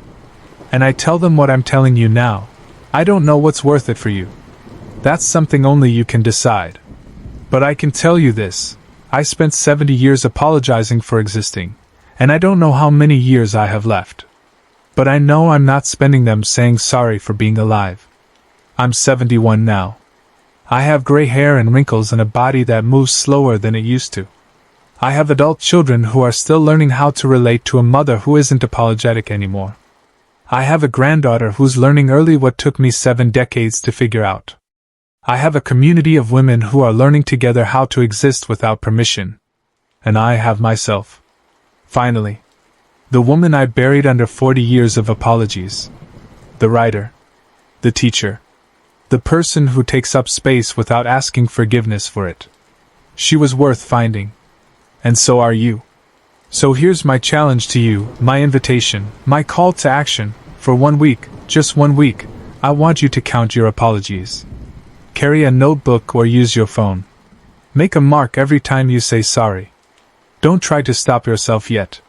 And I tell them what I'm telling you now. I don't know what's worth it for you. That's something only you can decide. But I can tell you this. I spent 70 years apologizing for existing, and I don't know how many years I have left. But I know I'm not spending them saying sorry for being alive. I'm 71 now. I have gray hair and wrinkles and a body that moves slower than it used to. I have adult children who are still learning how to relate to a mother who isn't apologetic anymore. I have a granddaughter who's learning early what took me 7 decades to figure out. I have a community of women who are learning together how to exist without permission. And I have myself. Finally. The woman I buried under 40 years of apologies. The writer. The teacher. The person who takes up space without asking forgiveness for it. She was worth finding. And so are you. So here's my challenge to you, my invitation, my call to action. For 1 week, just 1 week, I want you to count your apologies. Carry a notebook or use your phone. Make a mark every time you say sorry. Don't try to stop yourself yet.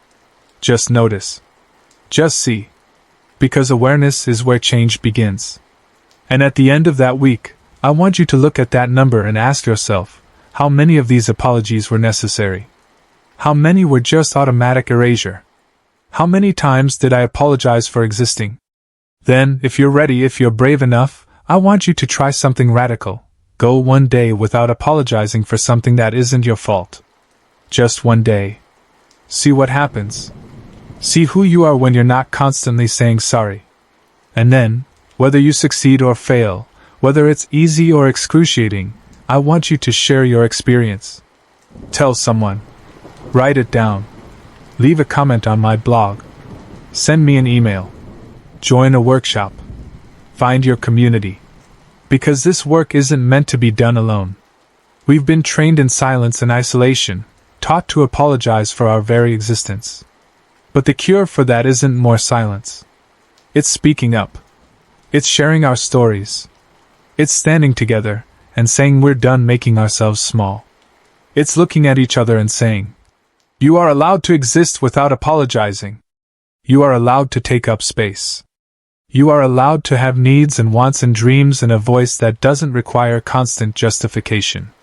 Just notice. Just see. Because awareness is where change begins. And at the end of that week, I want you to look at that number and ask yourself, how many of these apologies were necessary? How many were just automatic erasure? How many times did I apologize for existing? Then, if you're ready, if you're brave enough, I want you to try something radical. Go 1 day without apologizing for something that isn't your fault. Just 1 day. See what happens. See who you are when you're not constantly saying sorry. And then, whether you succeed or fail, whether it's easy or excruciating, I want you to share your experience. Tell someone. Write it down. Leave a comment on my blog. Send me an email. Join a workshop. Find your community. Because this work isn't meant to be done alone. We've been trained in silence and isolation, taught to apologize for our very existence. But the cure for that isn't more silence. It's speaking up. It's sharing our stories. It's standing together and saying we're done making ourselves small. It's looking at each other and saying, you are allowed to exist without apologizing. You are allowed to take up space. You are allowed to have needs and wants and dreams and a voice that doesn't require constant justification.